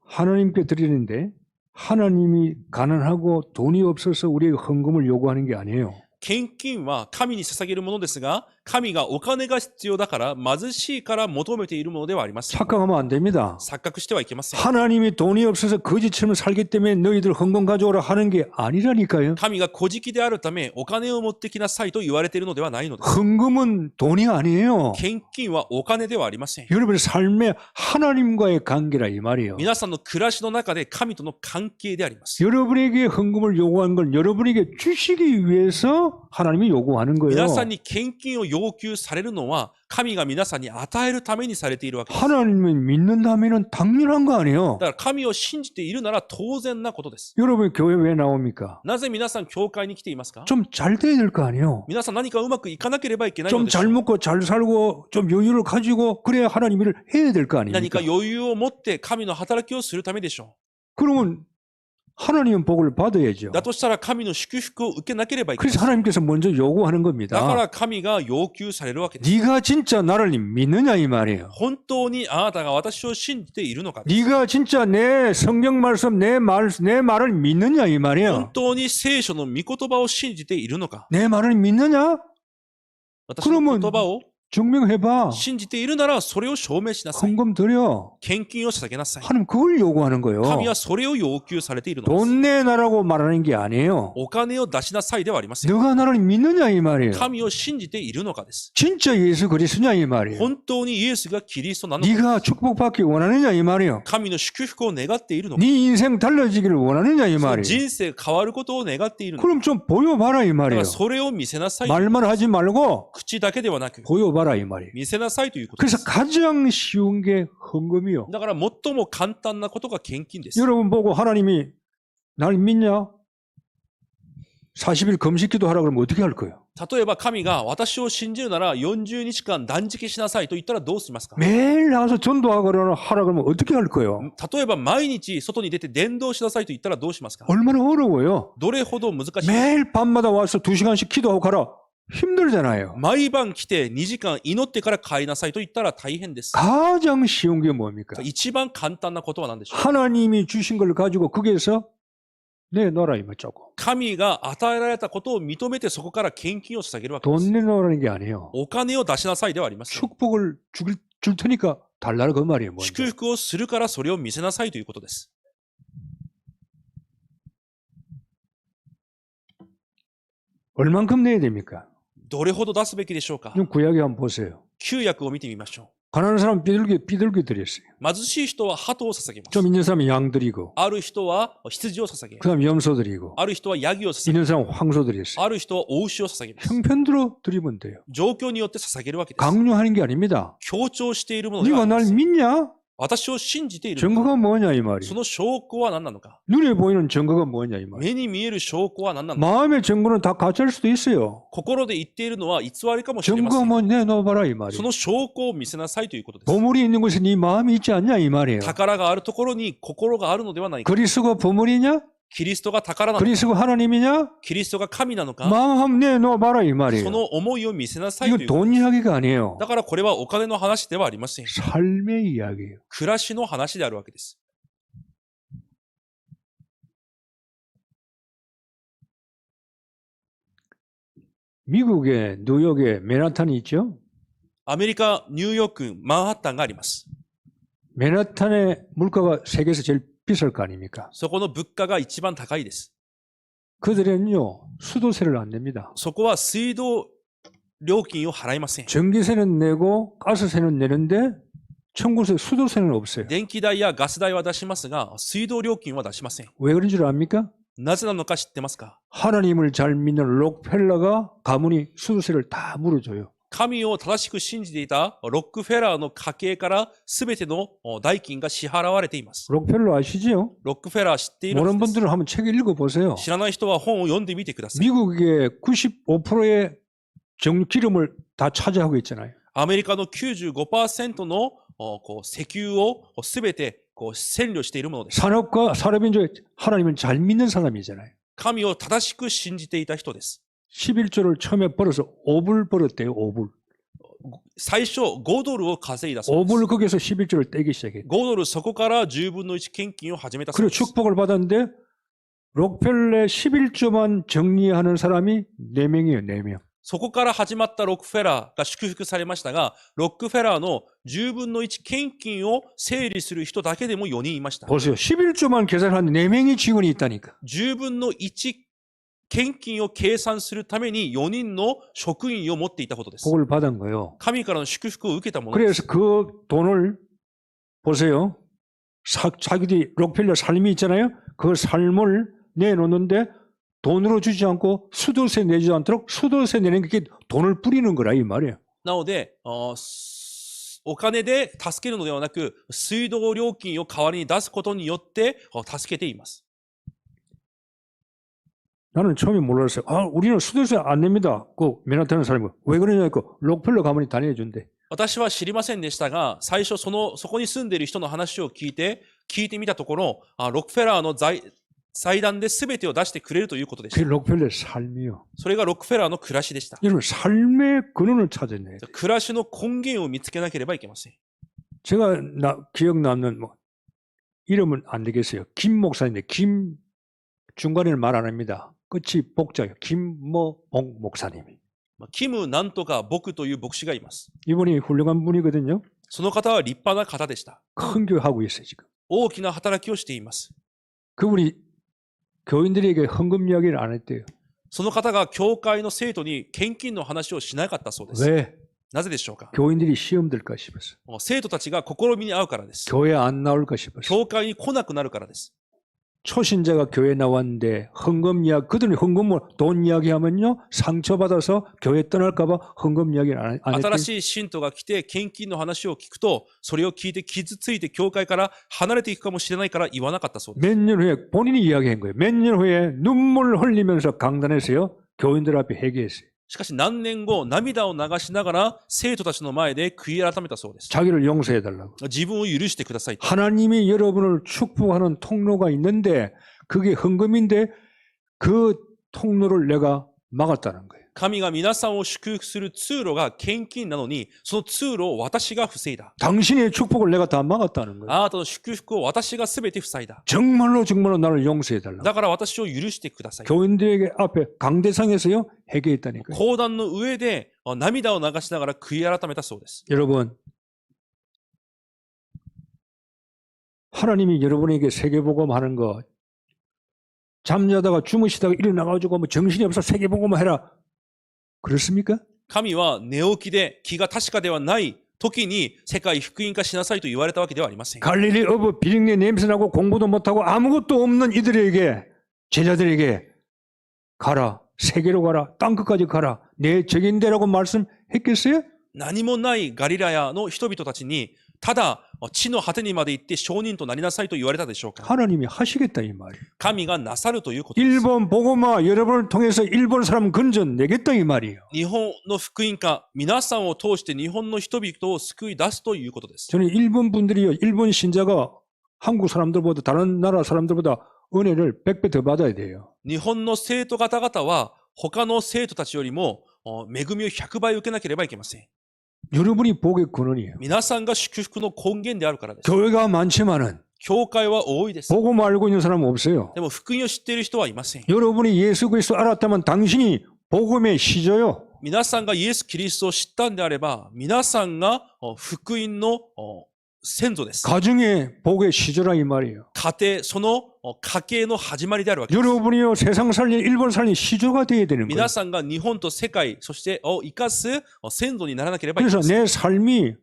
[SPEAKER 1] 하나님께 드리는데 하나님이 가난하고 돈이 없어서 우리에게 헌금을 요구하는 게 아니에요.
[SPEAKER 2] 献金は神に捧げるものですが、神がお金が必要だから貧しいから求めているものではありません。
[SPEAKER 1] 착각하면 안 됩니다.
[SPEAKER 2] 錯覚してはいけません。
[SPEAKER 1] 하나님이 돈이 없어서 거지처럼 살기 때문에 너희들 헌금 가져오라 하는 게 아니라니까요.
[SPEAKER 2] 神が小じであるためお金を持ってきなさいと言われているのではないのです。
[SPEAKER 1] 헌금은 돈이 아니에요.
[SPEAKER 2] 献金はお金ではありません。
[SPEAKER 1] 여러분의 삶에 하나님과의 관계라 이 말이에요.
[SPEAKER 2] 皆さんの暮らしの中で神との関係であります。
[SPEAKER 1] 여러분에게 헌금을 요구하는 건 여러분에게 주시기 위해서 하나님이 요구하는 거예요.
[SPEAKER 2] 皆さんに献金を要求されるのは神が皆さんに与えるためにされているわけです。
[SPEAKER 1] 하나님을 믿는다면 당연한 거 아니에요.
[SPEAKER 2] だから神を信じているなら当然なことです。
[SPEAKER 1] 여러분 교회 왜 나옵니까?
[SPEAKER 2] なぜ皆さん教会に来ていますか？
[SPEAKER 1] 좀 잘 돼야 될 거 아니에요.
[SPEAKER 2] 皆さん何かうまくいかなければいけないの
[SPEAKER 1] 좀
[SPEAKER 2] でしょ
[SPEAKER 1] 잘
[SPEAKER 2] う。
[SPEAKER 1] 먹고 잘 살고 좀 여유를 가지고 그래야 하나님 일을 해야 될 거
[SPEAKER 2] 何
[SPEAKER 1] 아닙니까?
[SPEAKER 2] か余裕を持って神の働きをするためでしょ
[SPEAKER 1] 그러면 하나님은 복을 받아야죠.
[SPEAKER 2] う。だとしたら神の祝福を受けなければいけない。
[SPEAKER 1] 그래서 하나님께서 먼저 요구하는
[SPEAKER 2] だか
[SPEAKER 1] 겁니다.
[SPEAKER 2] ら神が要求されるわけです。
[SPEAKER 1] 네가 진짜 나를 믿느냐 이 말이에요.
[SPEAKER 2] 本当にあなたが私を信じているのかです。
[SPEAKER 1] 네가 진짜 내 성경 말씀 내 말을 믿느냐 이
[SPEAKER 2] 本
[SPEAKER 1] 말이에요.
[SPEAKER 2] 当に聖書の御言葉を信じているのか。
[SPEAKER 1] 내 말을 믿느냐?
[SPEAKER 2] 私の言葉を
[SPEAKER 1] 증명해봐.
[SPEAKER 2] 信じているならそれを証明しなさい。
[SPEAKER 1] 헌금 드려.
[SPEAKER 2] 献金を捧げなさい。
[SPEAKER 1] 하나님 그걸 요구하는 거예요.
[SPEAKER 2] 神はそれを要求されているのです。
[SPEAKER 1] 돈 내놔라고 말하는 게 아니에요.
[SPEAKER 2] お金を出しなさいではありません。
[SPEAKER 1] 너가 나를 믿느냐 이 말이에요.
[SPEAKER 2] 神を信じているのかです。
[SPEAKER 1] 진짜 예수 그리스도냐 이 말이에요.
[SPEAKER 2] 本当にイエスがキリストなのか。
[SPEAKER 1] 네가 축복받기 원하느냐 이 말이에요.
[SPEAKER 2] 神の祝福を願っているのか。
[SPEAKER 1] 네 인생 달라지기를 원하느냐 이
[SPEAKER 2] その
[SPEAKER 1] 말이에요.
[SPEAKER 2] 人生が変わることを願っているのか。
[SPEAKER 1] 그럼 좀 보여봐라 이
[SPEAKER 2] だか
[SPEAKER 1] 말이에요.
[SPEAKER 2] らそれを見せなさい。
[SPEAKER 1] 말만 하지 말고
[SPEAKER 2] 口だけではなく、
[SPEAKER 1] 보여봐라 이 말이에요.
[SPEAKER 2] 見せなさいということで
[SPEAKER 1] 그래서
[SPEAKER 2] す。
[SPEAKER 1] 가장 쉬운 게 헌금이요.
[SPEAKER 2] だから最も簡単なことが献金です。
[SPEAKER 1] 여러분 보고 하나님이 날 믿냐? 40일 금식기도 하라 그러면 어떻게 할 거예요?
[SPEAKER 2] 例えば神が私を信じるなら40日間断食しなさいと言ったらどうしますか？
[SPEAKER 1] 매일 나가서 전도하거나 하라 그러면 어떻게 할 거예요?
[SPEAKER 2] 例えば毎日外に出て伝道しなさいと言ったらどうしますか？
[SPEAKER 1] 얼마나 어려워요.
[SPEAKER 2] どれほど難しい？
[SPEAKER 1] 매일 밤마다 와서 2시간씩 기도하고 가라. 힘들잖아요.
[SPEAKER 2] 毎晩来て2時間祈ってから帰りなさいと言ったら大変です。
[SPEAKER 1] 가장 쉬운 게 뭡니까?
[SPEAKER 2] 一番簡単なことは何でしょう？
[SPEAKER 1] 하나님이 주신 걸 가지고 거기에서 내놔라 이 말자고.
[SPEAKER 2] 神が与えられたことを認めてそこから献金を捧げるわけです。
[SPEAKER 1] 돈 내놓으라는 게 아니에요.
[SPEAKER 2] お金を出しなさいではありません。
[SPEAKER 1] 축복을 줄 테니까 달라는 그 말이에요. 먼저.
[SPEAKER 2] 祝福をするからそれを見せなさいということです。
[SPEAKER 1] 얼만큼 내야 됩니까?
[SPEAKER 2] どれほど出すべきでしょうか？
[SPEAKER 1] 좀 구약에 한번 보세요.
[SPEAKER 2] 旧約を見てみましょ
[SPEAKER 1] 가난한 사람 비둘기 드렸어요.
[SPEAKER 2] う。貧しい人は鳩を捧げます。
[SPEAKER 1] 좀 있는 사람이 양 드리고,
[SPEAKER 2] ある人は羊を捧げます。
[SPEAKER 1] 그다음 염소 드리고,
[SPEAKER 2] ある人はヤギを捧げま
[SPEAKER 1] 있는 사람 황소 드렸어요.
[SPEAKER 2] す。ある人はお牛を捧げます。
[SPEAKER 1] 형편대로 드리면 돼요.
[SPEAKER 2] 状況によって捧げるわけです。
[SPEAKER 1] 강요하는 게 아닙니다.
[SPEAKER 2] 強調しているものではあ
[SPEAKER 1] 네가
[SPEAKER 2] りま
[SPEAKER 1] 날
[SPEAKER 2] せん。
[SPEAKER 1] 믿냐?
[SPEAKER 2] 私を信じているのか。
[SPEAKER 1] 증거가 뭐냐 이 말이에요.
[SPEAKER 2] その証拠は何なのか。
[SPEAKER 1] 눈에 보이는 증거가 뭐냐 이 말이에요.
[SPEAKER 2] 目に見える証拠は何なのか。
[SPEAKER 1] 마음의 증거는 다 가짜일 수도 있어요.
[SPEAKER 2] 心で言っているのは偽りかもしれませ
[SPEAKER 1] 증거
[SPEAKER 2] ん。
[SPEAKER 1] 뭐 내놓아봐라 이
[SPEAKER 2] そ
[SPEAKER 1] 말이에요.
[SPEAKER 2] の証拠を見せなさいということです。
[SPEAKER 1] 보물이 있는 곳에 네 마음이 있지 않냐 이 말이에요.
[SPEAKER 2] 宝があるところに心があるのではないか。
[SPEAKER 1] 그리스도가 보물이냐?
[SPEAKER 2] キリストが宝なのか。
[SPEAKER 1] 그리스도가 하나님이냐?
[SPEAKER 2] キリストが神なのか。
[SPEAKER 1] 마음 한번 내놓아봐라 이
[SPEAKER 2] そ
[SPEAKER 1] 말이에요.
[SPEAKER 2] の思いを見せなさいと
[SPEAKER 1] 이거
[SPEAKER 2] いうこと。
[SPEAKER 1] 돈 이야기가 아니에요.
[SPEAKER 2] だからこれはお金の話ではありません。
[SPEAKER 1] 삶의 이야기예요.
[SPEAKER 2] 暮らしの話であるわけです。
[SPEAKER 1] 미국의 뉴욕에 맨하탄이 있죠?
[SPEAKER 2] アメリカ、ニューヨーク、マンハッタンがあります。
[SPEAKER 1] 맨하탄의 물가가 세계에서 제일 비쌀 거 아닙니까?
[SPEAKER 2] そこの物価が一番高いです。
[SPEAKER 1] 그들은요, 수도세를 안 냅니다.
[SPEAKER 2] そこは水道料金を払いません。
[SPEAKER 1] 전기세는 내고 가스세는 내는데 청구세, 수도세는 없어요.
[SPEAKER 2] 電気代やガス代は出しますが、水道料金は出しません。
[SPEAKER 1] 왜 그런 줄 압니까?
[SPEAKER 2] なぜなのか知ってますか？
[SPEAKER 1] 하나님을 잘 믿는 록펠러가 가문이 수도세를 다 물어줘요.
[SPEAKER 2] 神を正しく信じていたロックフェラーの家系から全ての代金が支払われています。
[SPEAKER 1] 록펠러 아시죠?
[SPEAKER 2] ロックフェラー知っているは
[SPEAKER 1] 모르는
[SPEAKER 2] ずです。
[SPEAKER 1] 분들은 한번 책을 읽어보세요.
[SPEAKER 2] 知らない人は本を読んでみてください。
[SPEAKER 1] 미국의 95%의 기름을 다 차지하고 있잖아요.
[SPEAKER 2] アメリカの 95% の石油を全て占領しているものです。
[SPEAKER 1] 산업과 산업인조에 하나님을 잘 믿는 사람이잖아요.
[SPEAKER 2] 神を正しく信じていた人です。
[SPEAKER 1] 11조를 처음에 벌어서 5불 벌었대요. 5불.
[SPEAKER 2] 最初5ドルを稼いだそうです。
[SPEAKER 1] 5불 거기서 11조를 떼기 시작했대요.
[SPEAKER 2] 5ドルそこから10分の1献金を始めたそう
[SPEAKER 1] 그리고
[SPEAKER 2] です。
[SPEAKER 1] 축복을 받았는데 록펠러의 11조만 정리하는 사람이 4명이에요. 4명.
[SPEAKER 2] そこから始まったロックフェラーが祝福されましたが、ロックフェラーの10分の1献金を整理する人だけでも4人いました。
[SPEAKER 1] 보세요. 11조만 계산하는 4명의 직원이 있다니까.
[SPEAKER 2] 10分の1献金を計算するために4人の職員を持っていたことです。
[SPEAKER 1] 복을 받은 거예요.
[SPEAKER 2] 神からの祝福を受けたものです。
[SPEAKER 1] 그래서 그 돈을 보세요. 자기들이 록펠러 삶이 있잖아요. 그 삶을 내놓는데 돈으로 주지 않고 수도세 내지 않도록 수도세 내는 게 돈을 뿌리는 거라 이 말이에요.
[SPEAKER 2] なので、お金で助けるのではなく、水道料金を代わりに出すことによって助けています。
[SPEAKER 1] 나는 처음에 몰랐어요. 우리는 수도세 안 냅니다. 그 맨하탄 사람이 왜 그러냐니까 록펠러 가문이 다 내준대.
[SPEAKER 2] 私は知りませんでしたが、最初そこに住んでいる人の話を聞いてみたところ、ロックフェラーの財団で全てを出してくれるということでし
[SPEAKER 1] 그게
[SPEAKER 2] た。
[SPEAKER 1] 록펠러의 삶이요.
[SPEAKER 2] それがロックフェラーの暮らしでした。
[SPEAKER 1] 여러분 삶의 근원을 찾아내야 돼요.
[SPEAKER 2] 暮らしの根源を見つけなければいけません。
[SPEAKER 1] 제가 기억 남는 이름은 안 되겠어요. 김 목사인데 김 중간에는 말 안 합니다. 끝이 복자예요. 김모봉 목사님이.
[SPEAKER 2] キムなんとか僕という牧師がいます。
[SPEAKER 1] 이분이 훌륭한 분이거든요.
[SPEAKER 2] その方は立派な方でした。
[SPEAKER 1] 큰 교회 하고 있어요 지금.
[SPEAKER 2] 大きな働きをしています。
[SPEAKER 1] 그분이 교인들에게 헌금 이야기를 안 했대요.
[SPEAKER 2] その方が教会の生徒に献金の話をしなかったそうです。
[SPEAKER 1] 왜?
[SPEAKER 2] なぜでしょうか？
[SPEAKER 1] 교인들이 시험 들까 싶어서.
[SPEAKER 2] 生徒たちが試みに遭うからです。
[SPEAKER 1] 교회 안 나올까 싶어서.
[SPEAKER 2] 教会に来なくなるからです。
[SPEAKER 1] 초신자가 교회 나왔는데 헌금 이야기, 그들이 헌금 돈 이야기하면요 상처받아서 교회 떠날까봐 헌금 이야기를 안 했대요.
[SPEAKER 2] 新しい信徒が来て献金の話を聞くと、それを聞いて傷ついて教会から離れていくかもしれないから言わなかったそうです。
[SPEAKER 1] 몇 년 후에 본인이 이야기한 거예요. 몇 년 후에 눈물을 흘리면서 강단에서요 교인들 앞에 회개했어요.
[SPEAKER 2] しかし何年後、涙を流しながら生徒たちの前で悔い改めたそうです。
[SPEAKER 1] 자기를 용서해달라고.
[SPEAKER 2] 自分を許してくださいと。
[SPEAKER 1] 하나님이 여러분을 축복하는 통로가 있는데 그게 헌금인데 그 통로를 내가 막았다는 거예요.
[SPEAKER 2] 神が皆さんを祝福する通路が献金なのに、その通路を私が防いだ。
[SPEAKER 1] 당신의 축복을 내가 다 막았다는 거예요.
[SPEAKER 2] あなたの祝福を私が全て塞いだ。
[SPEAKER 1] 정말로 나를 용서해달라고.
[SPEAKER 2] だから私を許してください。
[SPEAKER 1] 교인들에게 앞에 강대상에서요 회개했다니까요.
[SPEAKER 2] 講談の上で涙を流しながら悔い改めたそうです。
[SPEAKER 1] 여러분, 하나님이 여러분에게 세계복음하는 거 잠자다가 주무시다가 일어나가지고 정신이 없어 세계복음 해라. 그렇습니까?
[SPEAKER 2] 神は寝起きで気が確かではない時に世界福音化しなさいと言われたわけではありません。
[SPEAKER 1] 갈릴리 어부 비린내 냄새나고 공부도 못하고 아무것도 없는 이들에게 제자들에게 가라. 세계로 가라. 땅끝까지 가라. 내 적인데라고 말씀했겠어요?
[SPEAKER 2] 何もないガリラヤの人々たちにただ地の果てにまで行って証人となりなさいと言われたでしょうか？
[SPEAKER 1] 하나님이 하시겠다 이 말이에요.
[SPEAKER 2] 神がなさるということです。
[SPEAKER 1] 일본 복음화 여러분을 통해서 일본 사람 건져내겠다 이 말이에요.
[SPEAKER 2] 日本の福音化、皆さんを通して日本の人々を救い出すということです。
[SPEAKER 1] 저는 일본 분들이요. 일본 신자가 한국 사람들보다 다른 나라 사람들보다 은혜를 100배 더 받아야 돼요.
[SPEAKER 2] 日本の生徒方々は他の生徒たちよりも恵みを100倍受けなければいけません。
[SPEAKER 1] 여러분이 복의 근원이에요.
[SPEAKER 2] 皆さんが祝福の根源であるからです。
[SPEAKER 1] 교회가 많지만은
[SPEAKER 2] 教会は多いです。
[SPEAKER 1] 복음 알고 있는 사람은 없어요.
[SPEAKER 2] でも福音を知っている人はいません。
[SPEAKER 1] 여러분이 예수 그리스도 알았다면 당신이 복음의 시조요.
[SPEAKER 2] 皆さんがイエス・キリストを知ったんであれば、皆さんが福音の先祖です。
[SPEAKER 1] 가정의 복의 시조라 이 말이에요.
[SPEAKER 2] 家庭、その家系の始まりであるわけです。
[SPEAKER 1] 여러분이요 세상 살린 일본 살린 시조가 되어야 되는 거예요.
[SPEAKER 2] 皆さんが日本と世界、そして生かす先祖にならなければいけ
[SPEAKER 1] 그래서
[SPEAKER 2] ません。
[SPEAKER 1] 내 삶이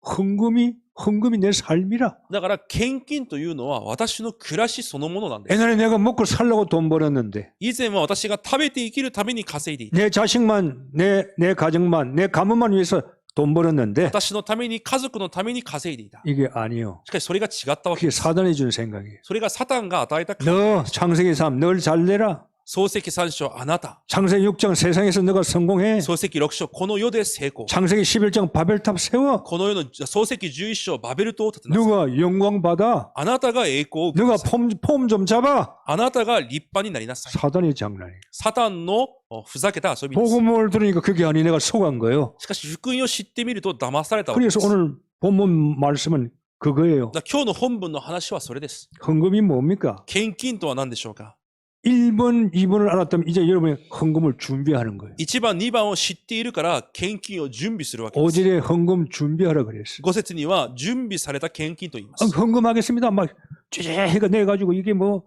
[SPEAKER 1] 헌금이 헌금이 내 삶이라.
[SPEAKER 2] だから献金というのは私の暮らしそのものなんです。
[SPEAKER 1] 옛날에 내가 먹고 살려고 돈 벌었는데
[SPEAKER 2] 以前は私が食べて生きるために稼いでいた。
[SPEAKER 1] 내 자식만, 내 가정만, 내 가문만 위해서 돈 벌었는데
[SPEAKER 2] 私のために、家族のために稼いでいた。
[SPEAKER 1] 이게 아니요.
[SPEAKER 2] しかしそれが違ったわけ
[SPEAKER 1] 그게
[SPEAKER 2] です。
[SPEAKER 1] 사단이 준 생각이에요.
[SPEAKER 2] それがサタンが与えた考え。
[SPEAKER 1] 너 창세기 3, 널 잘내라.
[SPEAKER 2] 創世記3章あなた。
[SPEAKER 1] 창세기 6장 세상에서 너가 성공해.
[SPEAKER 2] 創世記6章この世で成功。
[SPEAKER 1] 창세기 11장 바벨탑 세워.
[SPEAKER 2] この世の創世記11章バベル島を建てなさい。
[SPEAKER 1] 너가 영광 받아.
[SPEAKER 2] あなたが栄光を受け
[SPEAKER 1] 너가
[SPEAKER 2] なさい。
[SPEAKER 1] 폼 좀 잡아.
[SPEAKER 2] あなたが立派になりなさい。
[SPEAKER 1] 사단이 장난이에요.
[SPEAKER 2] サタンのふざけた遊びです。
[SPEAKER 1] 복음을 들으니까 그게 아니 내가 속은 거예요.
[SPEAKER 2] しかし福音を知ってみると騙されたわけで
[SPEAKER 1] 그래서
[SPEAKER 2] す。
[SPEAKER 1] 오늘 본문 말씀은 그거예요.
[SPEAKER 2] だから今日の本文の話はそれです。
[SPEAKER 1] 헌금이 뭡니까?
[SPEAKER 2] 献金とは何でしょうか。
[SPEAKER 1] 1번, 2번을 알았다면 이제 여러분이 헌금을 준비하는 거예요.
[SPEAKER 2] 1番、2番を知っているから献金を準備するわけです。
[SPEAKER 1] 5절에 헌금 준비하라 그랬어요.
[SPEAKER 2] 5節には準備された献金と言いま
[SPEAKER 1] 아,
[SPEAKER 2] す。
[SPEAKER 1] 헌금하겠습니다. 막 쥐해가 내가지고 이게 뭐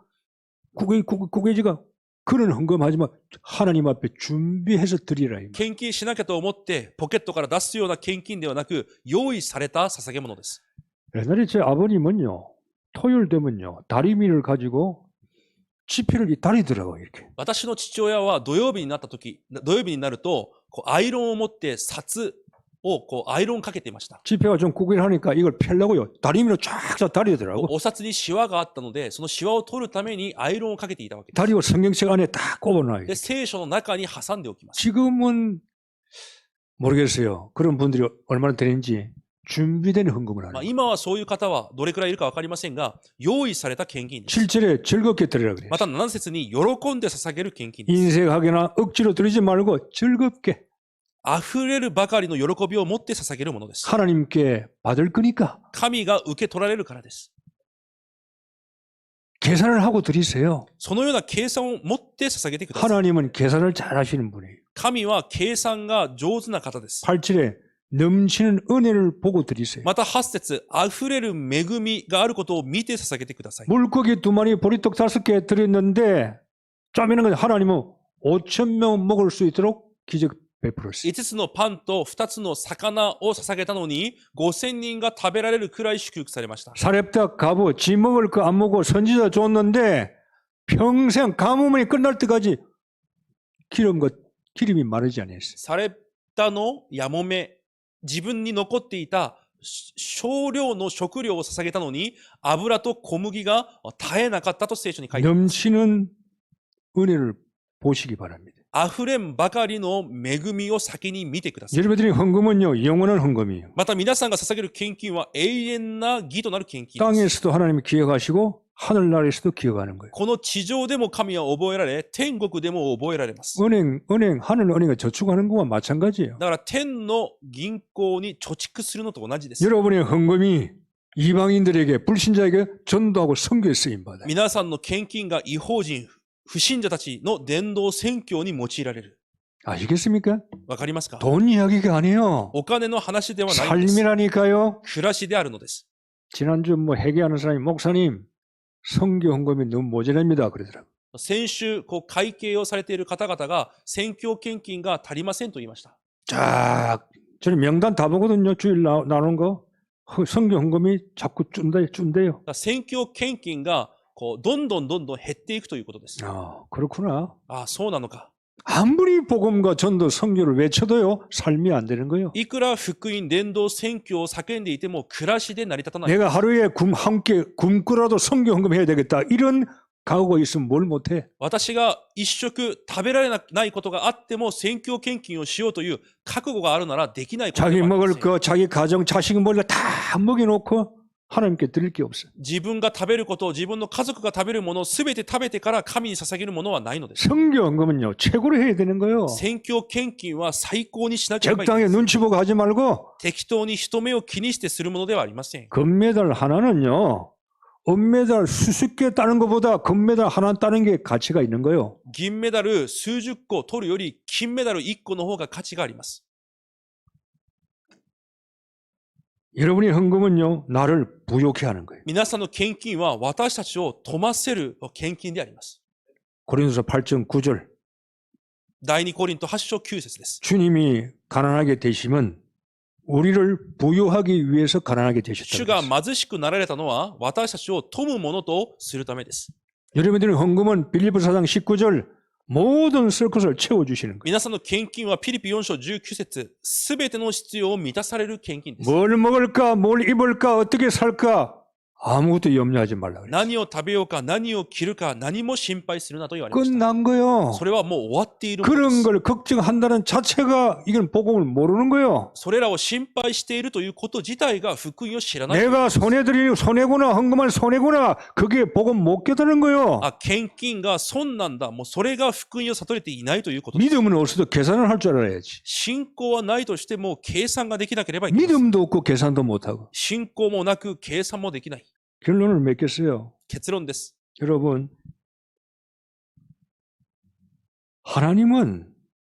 [SPEAKER 1] 구개지가 그런 헌금하지 마. 하나님 앞에 준비해서 드리라.
[SPEAKER 2] 献金しなきゃと思ってポケットから出すような献金ではなく用意された捧げ物です。
[SPEAKER 1] 옛날에 제 아버님은요. 토요일 되면요. 다리미를 가지고 지폐를 다리더라고요. 이렇게.
[SPEAKER 2] 私の父親は土曜日になるとこうアイロンを持って札をこうアイロンかけていました。
[SPEAKER 1] 지폐가 좀 구길하니까 이걸 펴려고요. 다리미로 쫙쫙 다리더라고.
[SPEAKER 2] お札にシワがあったのでそのシワを取るためにアイロンをかけていたわけです。
[SPEAKER 1] 다리고 성경책 안에 딱 꼽아놔요.
[SPEAKER 2] で聖書の中に挟んでおきます。
[SPEAKER 1] 지금은 모르겠어요. 그런 분들이 얼마나 되는지 준비된 헌금을
[SPEAKER 2] まあ、
[SPEAKER 1] 하는.
[SPEAKER 2] 今はそういう方はどれくらいいるか分かりませんが用意された献金です。
[SPEAKER 1] 7절에 즐겁게 드리라 그래요.
[SPEAKER 2] また7節に喜んで捧げる献金です。
[SPEAKER 1] 인색하게나 억지로 드리지 말고 즐겁게
[SPEAKER 2] 溢れるばかりの喜びを持って捧げるものです。
[SPEAKER 1] 하나님께 받을 거니까
[SPEAKER 2] 神が受け取られるからです。
[SPEAKER 1] 계산을 하고 드리세요.
[SPEAKER 2] そのような計算を持って捧げてください。
[SPEAKER 1] 하나님은 계산을 잘 하시는 분이에요.
[SPEAKER 2] 神は計算が上手な方です。
[SPEAKER 1] 8절에 넘치는 은혜를 보고 드리세요.
[SPEAKER 2] また8節、溢れる恵みがあることを見て捧げてください。
[SPEAKER 1] 물고기 2마리 보리떡 5개 드렸는데 좀 있는 건 하나님은 5,000명 먹을 수 있도록 기적 베풀었어요.
[SPEAKER 2] 5つのパンと2つの魚を捧げたのに5,000人が食べられるくらい祝福されました。
[SPEAKER 1] 사렙다 가부 지 먹을 거 안 먹고 선지자 줬는데 평생 가뭄이 끝날 때까지 기름이 마르지 않았어요.
[SPEAKER 2] サレプタのヤモメ、自分に残っていた少量の食料を捧げたのに油と小麦が絶えなかったと聖書に書いてあります。
[SPEAKER 1] 넘치는 은혜를 보시기 바랍니다.
[SPEAKER 2] 溢れんばかりの恵みを先に見てください。
[SPEAKER 1] 여러분들이 헌금은요 영원한 헌금이에요.
[SPEAKER 2] また皆さんが捧げる献金は永遠な義となる献金です。
[SPEAKER 1] 땅에서도 하나님이 기억하시고 하늘나라에서도 기억하는 거예요.
[SPEAKER 2] この地上でも神は覚えられ、天国でも覚えられます。
[SPEAKER 1] 하늘은행에 저축하는 거와 마찬가지예요.
[SPEAKER 2] だから天の銀行に貯蓄するのと同じです。
[SPEAKER 1] 여러분의 헌금이 이방인들에게 불신자에게 전도하고 선교에 쓰임 받아요.
[SPEAKER 2] 皆さんの献金が違法人、不信者たちの伝道宣教に用いられる。
[SPEAKER 1] 아시겠습니까?
[SPEAKER 2] わかりますか？
[SPEAKER 1] 돈 이야기가 아니에요.
[SPEAKER 2] お金の話ではないんです。
[SPEAKER 1] 삶이라니까요.
[SPEAKER 2] 暮らしであるのです。
[SPEAKER 1] 지난주 회개하는 사람이 목사님 선교 헌금이 너무 모자랍니다 그러더라고요.
[SPEAKER 2] 先週会計をされている方々が宣教献金が足りませんと言いました。
[SPEAKER 1] 자, 저는 명단 다 보거든요. 주일 나오는 거. 선교 헌금이 자꾸 준대요.
[SPEAKER 2] 宣教献金がどんどん減っていくということです。
[SPEAKER 1] 그렇구나.
[SPEAKER 2] あ、そうなのか。
[SPEAKER 1] 아무리 복음과 전도 선교를 외쳐도요 삶이 안 되는 거예요.
[SPEAKER 2] いくら福音伝道宣教を叫んでいても暮らしで成り立たない。
[SPEAKER 1] 내가 하루에 함께 굶고라도 선교 헌금해야 되겠다. 이런 각오가 있으면 뭘 못해.
[SPEAKER 2] 私が一食食べられないことがあっても宣教献金をしようという覚悟があるならできないことで
[SPEAKER 1] 자기
[SPEAKER 2] はありま
[SPEAKER 1] 먹을
[SPEAKER 2] せん。
[SPEAKER 1] 거, 자기 가정, 자식 먹을 거 다 먹여놓고 하나님께 드릴 게 없어요.
[SPEAKER 2] 自分が食べることを自分の家族が食べるものを全て食べてから神に捧げるものはないのです。
[SPEAKER 1] 선교 헌금은요 최고로 해야 되는 거예요.
[SPEAKER 2] 宣教献金は最高にしなければいけない
[SPEAKER 1] 적당히 。 눈치 보고 하지 말고
[SPEAKER 2] 適当に人目を気にしてするものではありません。
[SPEAKER 1] 금메달 하나는요 은메달 수십 개 따는 것보다 금메달 하나 따는 게 가치가 있는 거예요.
[SPEAKER 2] 銀メダル数十個取るより金メダル1個の方が価値があります。
[SPEAKER 1] 여러분의 헌금은요 나를 부욕해 하는 거예요.
[SPEAKER 2] 皆さんの献金は私たちを富ませる献金であります。
[SPEAKER 1] 고린도서 8장 9절
[SPEAKER 2] 第2コリント8章9節です。
[SPEAKER 1] 주님이 가난하게 되시면 우리를 부유하기 위해서 가난하게
[SPEAKER 2] 主
[SPEAKER 1] 되셨다는
[SPEAKER 2] が
[SPEAKER 1] 것입니다.
[SPEAKER 2] 貧しくなられたのは私たちを富むものとするためです。
[SPEAKER 1] 여러분들의 헌금은 빌립보 4장 19절 모든 쓸 것을 채워주시는 거예요.
[SPEAKER 2] 皆さんの献金はピリピ4章19節、すべての必要を満たされる献金です。
[SPEAKER 1] 뭘 먹을까, 뭘 입을까, 어떻게 살까 아무것도 염려하지 말라 그래요.
[SPEAKER 2] 何を食べようか、何を着るか、何も心配するなと言われました。
[SPEAKER 1] 끝난 거요.
[SPEAKER 2] それはもう終わっているもので
[SPEAKER 1] 그런
[SPEAKER 2] す。
[SPEAKER 1] 걸 걱정한다는 자체가 이건 복음을 모르는 거예요.
[SPEAKER 2] それらを心配しているということ自体が福音を知らない。
[SPEAKER 1] 내가 손해구나, 헌금할 손해구나, 그게 복음 못 깨달은 거예요.
[SPEAKER 2] あ、献金が損なんだ。もうそれが福音を悟れていないということです。
[SPEAKER 1] 믿음은 없어도 계산을 할 줄 알아야지.
[SPEAKER 2] 信仰はないとしても計算ができなければいけません。
[SPEAKER 1] 믿음도 없고 계산도 못하고.
[SPEAKER 2] 信仰もなく計算もできない。
[SPEAKER 1] 결론을 맺겠어요.
[SPEAKER 2] 結論です。
[SPEAKER 1] 여러분, 하나님은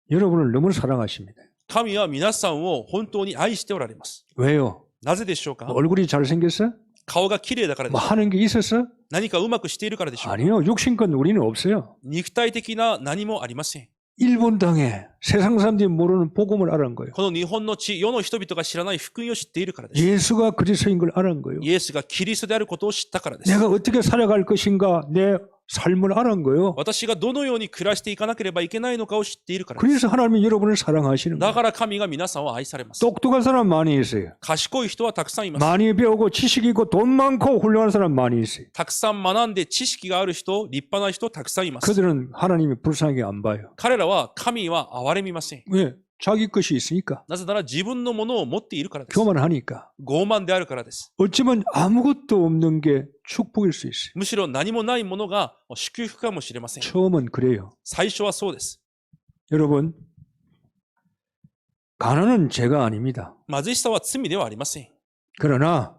[SPEAKER 1] 여러분을 너무 사랑하십니다.
[SPEAKER 2] 神は皆さんを本当に愛しておられます。
[SPEAKER 1] 왜요?
[SPEAKER 2] なぜでしょうか？
[SPEAKER 1] 얼굴이 잘생겼어?
[SPEAKER 2] 顔が綺麗だからで
[SPEAKER 1] 뭐
[SPEAKER 2] しょうか？
[SPEAKER 1] 하는 게 있었어?
[SPEAKER 2] 何かうまくしているからでしょうか？
[SPEAKER 1] 아니요. 육신권 우리는 없어요.
[SPEAKER 2] 肉体的な何もありません。
[SPEAKER 1] 일본 땅에 세상 사람들이 모르는 복음을 알은 거예요.
[SPEAKER 2] この日本の地、世の人々が知らない福音を知っているからです。
[SPEAKER 1] 예수가 그리스도인 걸 알은 거예요.
[SPEAKER 2] イエスがキリストであることを知ったからです。
[SPEAKER 1] 내가 어떻게 살아갈 것인가 내 삶을 알은 거예요.
[SPEAKER 2] 私がどのように暮らしていかなければいけないのかを知っているからです。
[SPEAKER 1] 그래서 하나님이 여러분을 사랑하시는
[SPEAKER 2] だ
[SPEAKER 1] 거예요.
[SPEAKER 2] から神が皆さんを愛されます。
[SPEAKER 1] 똑똑한 사람 많이 있어요.
[SPEAKER 2] 賢い人はたくさんいます。
[SPEAKER 1] 많이 배우고 지식이 있고 돈 많고 훌륭한 사람 많이 있어요.
[SPEAKER 2] たくさん学んで知識がある人、立派な人たくさんいます。
[SPEAKER 1] 그들은 하나님이 불쌍하게 안 봐요.
[SPEAKER 2] 彼らは神は憐れみません。
[SPEAKER 1] 왜? 자기 것이 있으니까.
[SPEAKER 2] なぜなら自分のものを持っているからです。
[SPEAKER 1] 교만하니까.
[SPEAKER 2] 傲慢であるからです。
[SPEAKER 1] 어쩌면 아무것도 없는 게 축복일 수 있어요.
[SPEAKER 2] むしろ何もないものが祝福かもしれません。
[SPEAKER 1] 처음은 그래요.
[SPEAKER 2] 最初はそうです。
[SPEAKER 1] 여러분, 가난은 죄가 아닙니다.
[SPEAKER 2] 貧しさは罪ではありません。
[SPEAKER 1] 그러나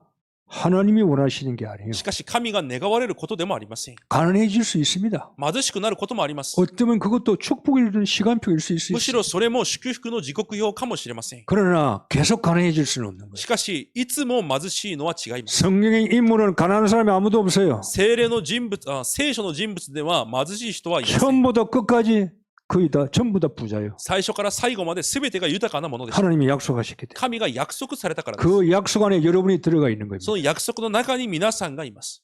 [SPEAKER 1] 하나님이 원하시는 게 아니에요.
[SPEAKER 2] しかし神が願われることでもありません。
[SPEAKER 1] 가난해질 수 있습니다.
[SPEAKER 2] 貧しくなることもあります。
[SPEAKER 1] 어쩌면 그것도 축복일 시간표일 수 있어요.
[SPEAKER 2] むしろそれも祝福の時刻表かもしれません。
[SPEAKER 1] 그러나 계속 가난해질 수는 없는 거예요.
[SPEAKER 2] しかし、いつも貧しいのは違います。
[SPEAKER 1] 성경의 인물은 가난한 사람이 아무도 없어요.
[SPEAKER 2] 聖書の人物では貧しい人はいません。
[SPEAKER 1] 처음부터 끝까지 거의 다 전부 다 부자예요.
[SPEAKER 2] 最初から最後まで全てが豊かなものでした。
[SPEAKER 1] 하나님이 약속하셨기 때문에.
[SPEAKER 2] 神が約束されたからです。
[SPEAKER 1] 그 약속 안에 여러분이 들어가 있는 겁니다.
[SPEAKER 2] その約束の中に皆さんがいます。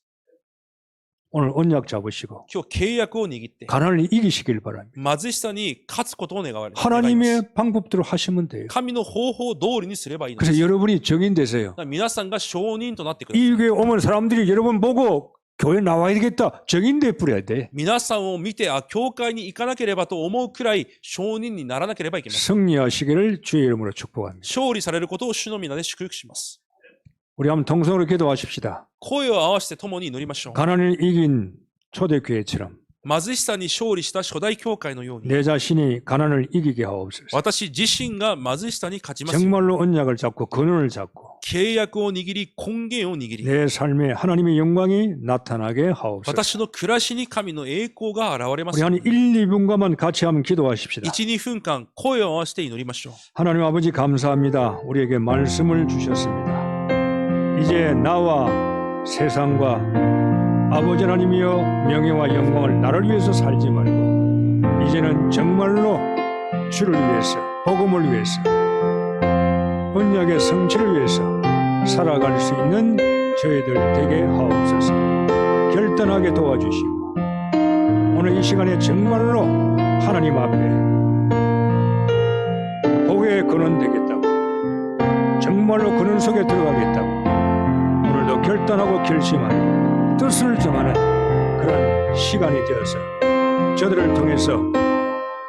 [SPEAKER 1] 오늘 언약 잡으시고
[SPEAKER 2] 今日契約を握って、
[SPEAKER 1] 가난을 이기시길 바랍니다.
[SPEAKER 2] 貧しさに勝つことを願われます。
[SPEAKER 1] 하나님의 방법대로 하시면 돼요.
[SPEAKER 2] 神の方法通りにすればいいのです。
[SPEAKER 1] 그래서 여러분이 적인되세요.
[SPEAKER 2] だから皆さんが証人となってください。
[SPEAKER 1] 이 교회 오면 사람들이 여러분 보고 교회 나와야 되겠다. 적인돼 뿌려야 돼.
[SPEAKER 2] 皆さんを見て、教会に行かなければと思うくらい証人にならなければいけません。
[SPEAKER 1] 승리하시기를 주의 이름으로 축복합니다.
[SPEAKER 2] 勝利されることを主の皆で祝福します。
[SPEAKER 1] 우리 한번 통성으로 기도하십시다.
[SPEAKER 2] 声を合わせて共に祈りましょう。
[SPEAKER 1] 가난을 이긴 초대교회처럼
[SPEAKER 2] 貧しさに勝利した初代教会のように、
[SPEAKER 1] 내 자신이 가난을 이기게 하옵소서.
[SPEAKER 2] 私自身が貧しさに勝ちますように。
[SPEAKER 1] 정말로 언약을 잡고 근원을 잡고
[SPEAKER 2] 契約を握り、根源を握り、
[SPEAKER 1] 내 삶에 하나님의 영광이 나타나게 하옵소서.
[SPEAKER 2] 私の暮らしに神の栄光が現れます
[SPEAKER 1] 우리
[SPEAKER 2] よう
[SPEAKER 1] 한
[SPEAKER 2] に。
[SPEAKER 1] 1, 2분간만 같이 한번 기도하십시다.
[SPEAKER 2] 1、2分間、声を合わせて祈りましょう。
[SPEAKER 1] 하나님 아버지 감사합니다. 우리에게 말씀을 주셨습니다. 이제 나와 세상과 아버지 하나님이여 명예와 영광을 나를 위해서 살지 말고 이제는 정말로 주를 위해서 복음을 위해서 언약의 성취를 위해서 살아갈 수 있는 저희들 되게 하옵소서. 결단하게 도와주시고 오늘 이 시간에 정말로 하나님 앞에 복의 근원 되겠다고 정말로 근원 속에 들어가겠다고 오늘도 결단하고 결심하는 뜻을 정하는 그런 시간이 되어서 저들을 통해서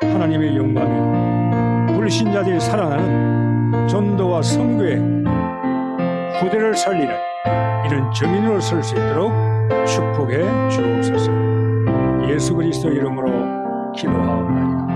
[SPEAKER 1] 하나님의 영광이 불신자들이 살아나는 전도와 선교의 후대를 살리는 이런 증인으로 설 수 있도록 축복해 주옵소서. 예수 그리스도 이름으로 기도하옵나이다.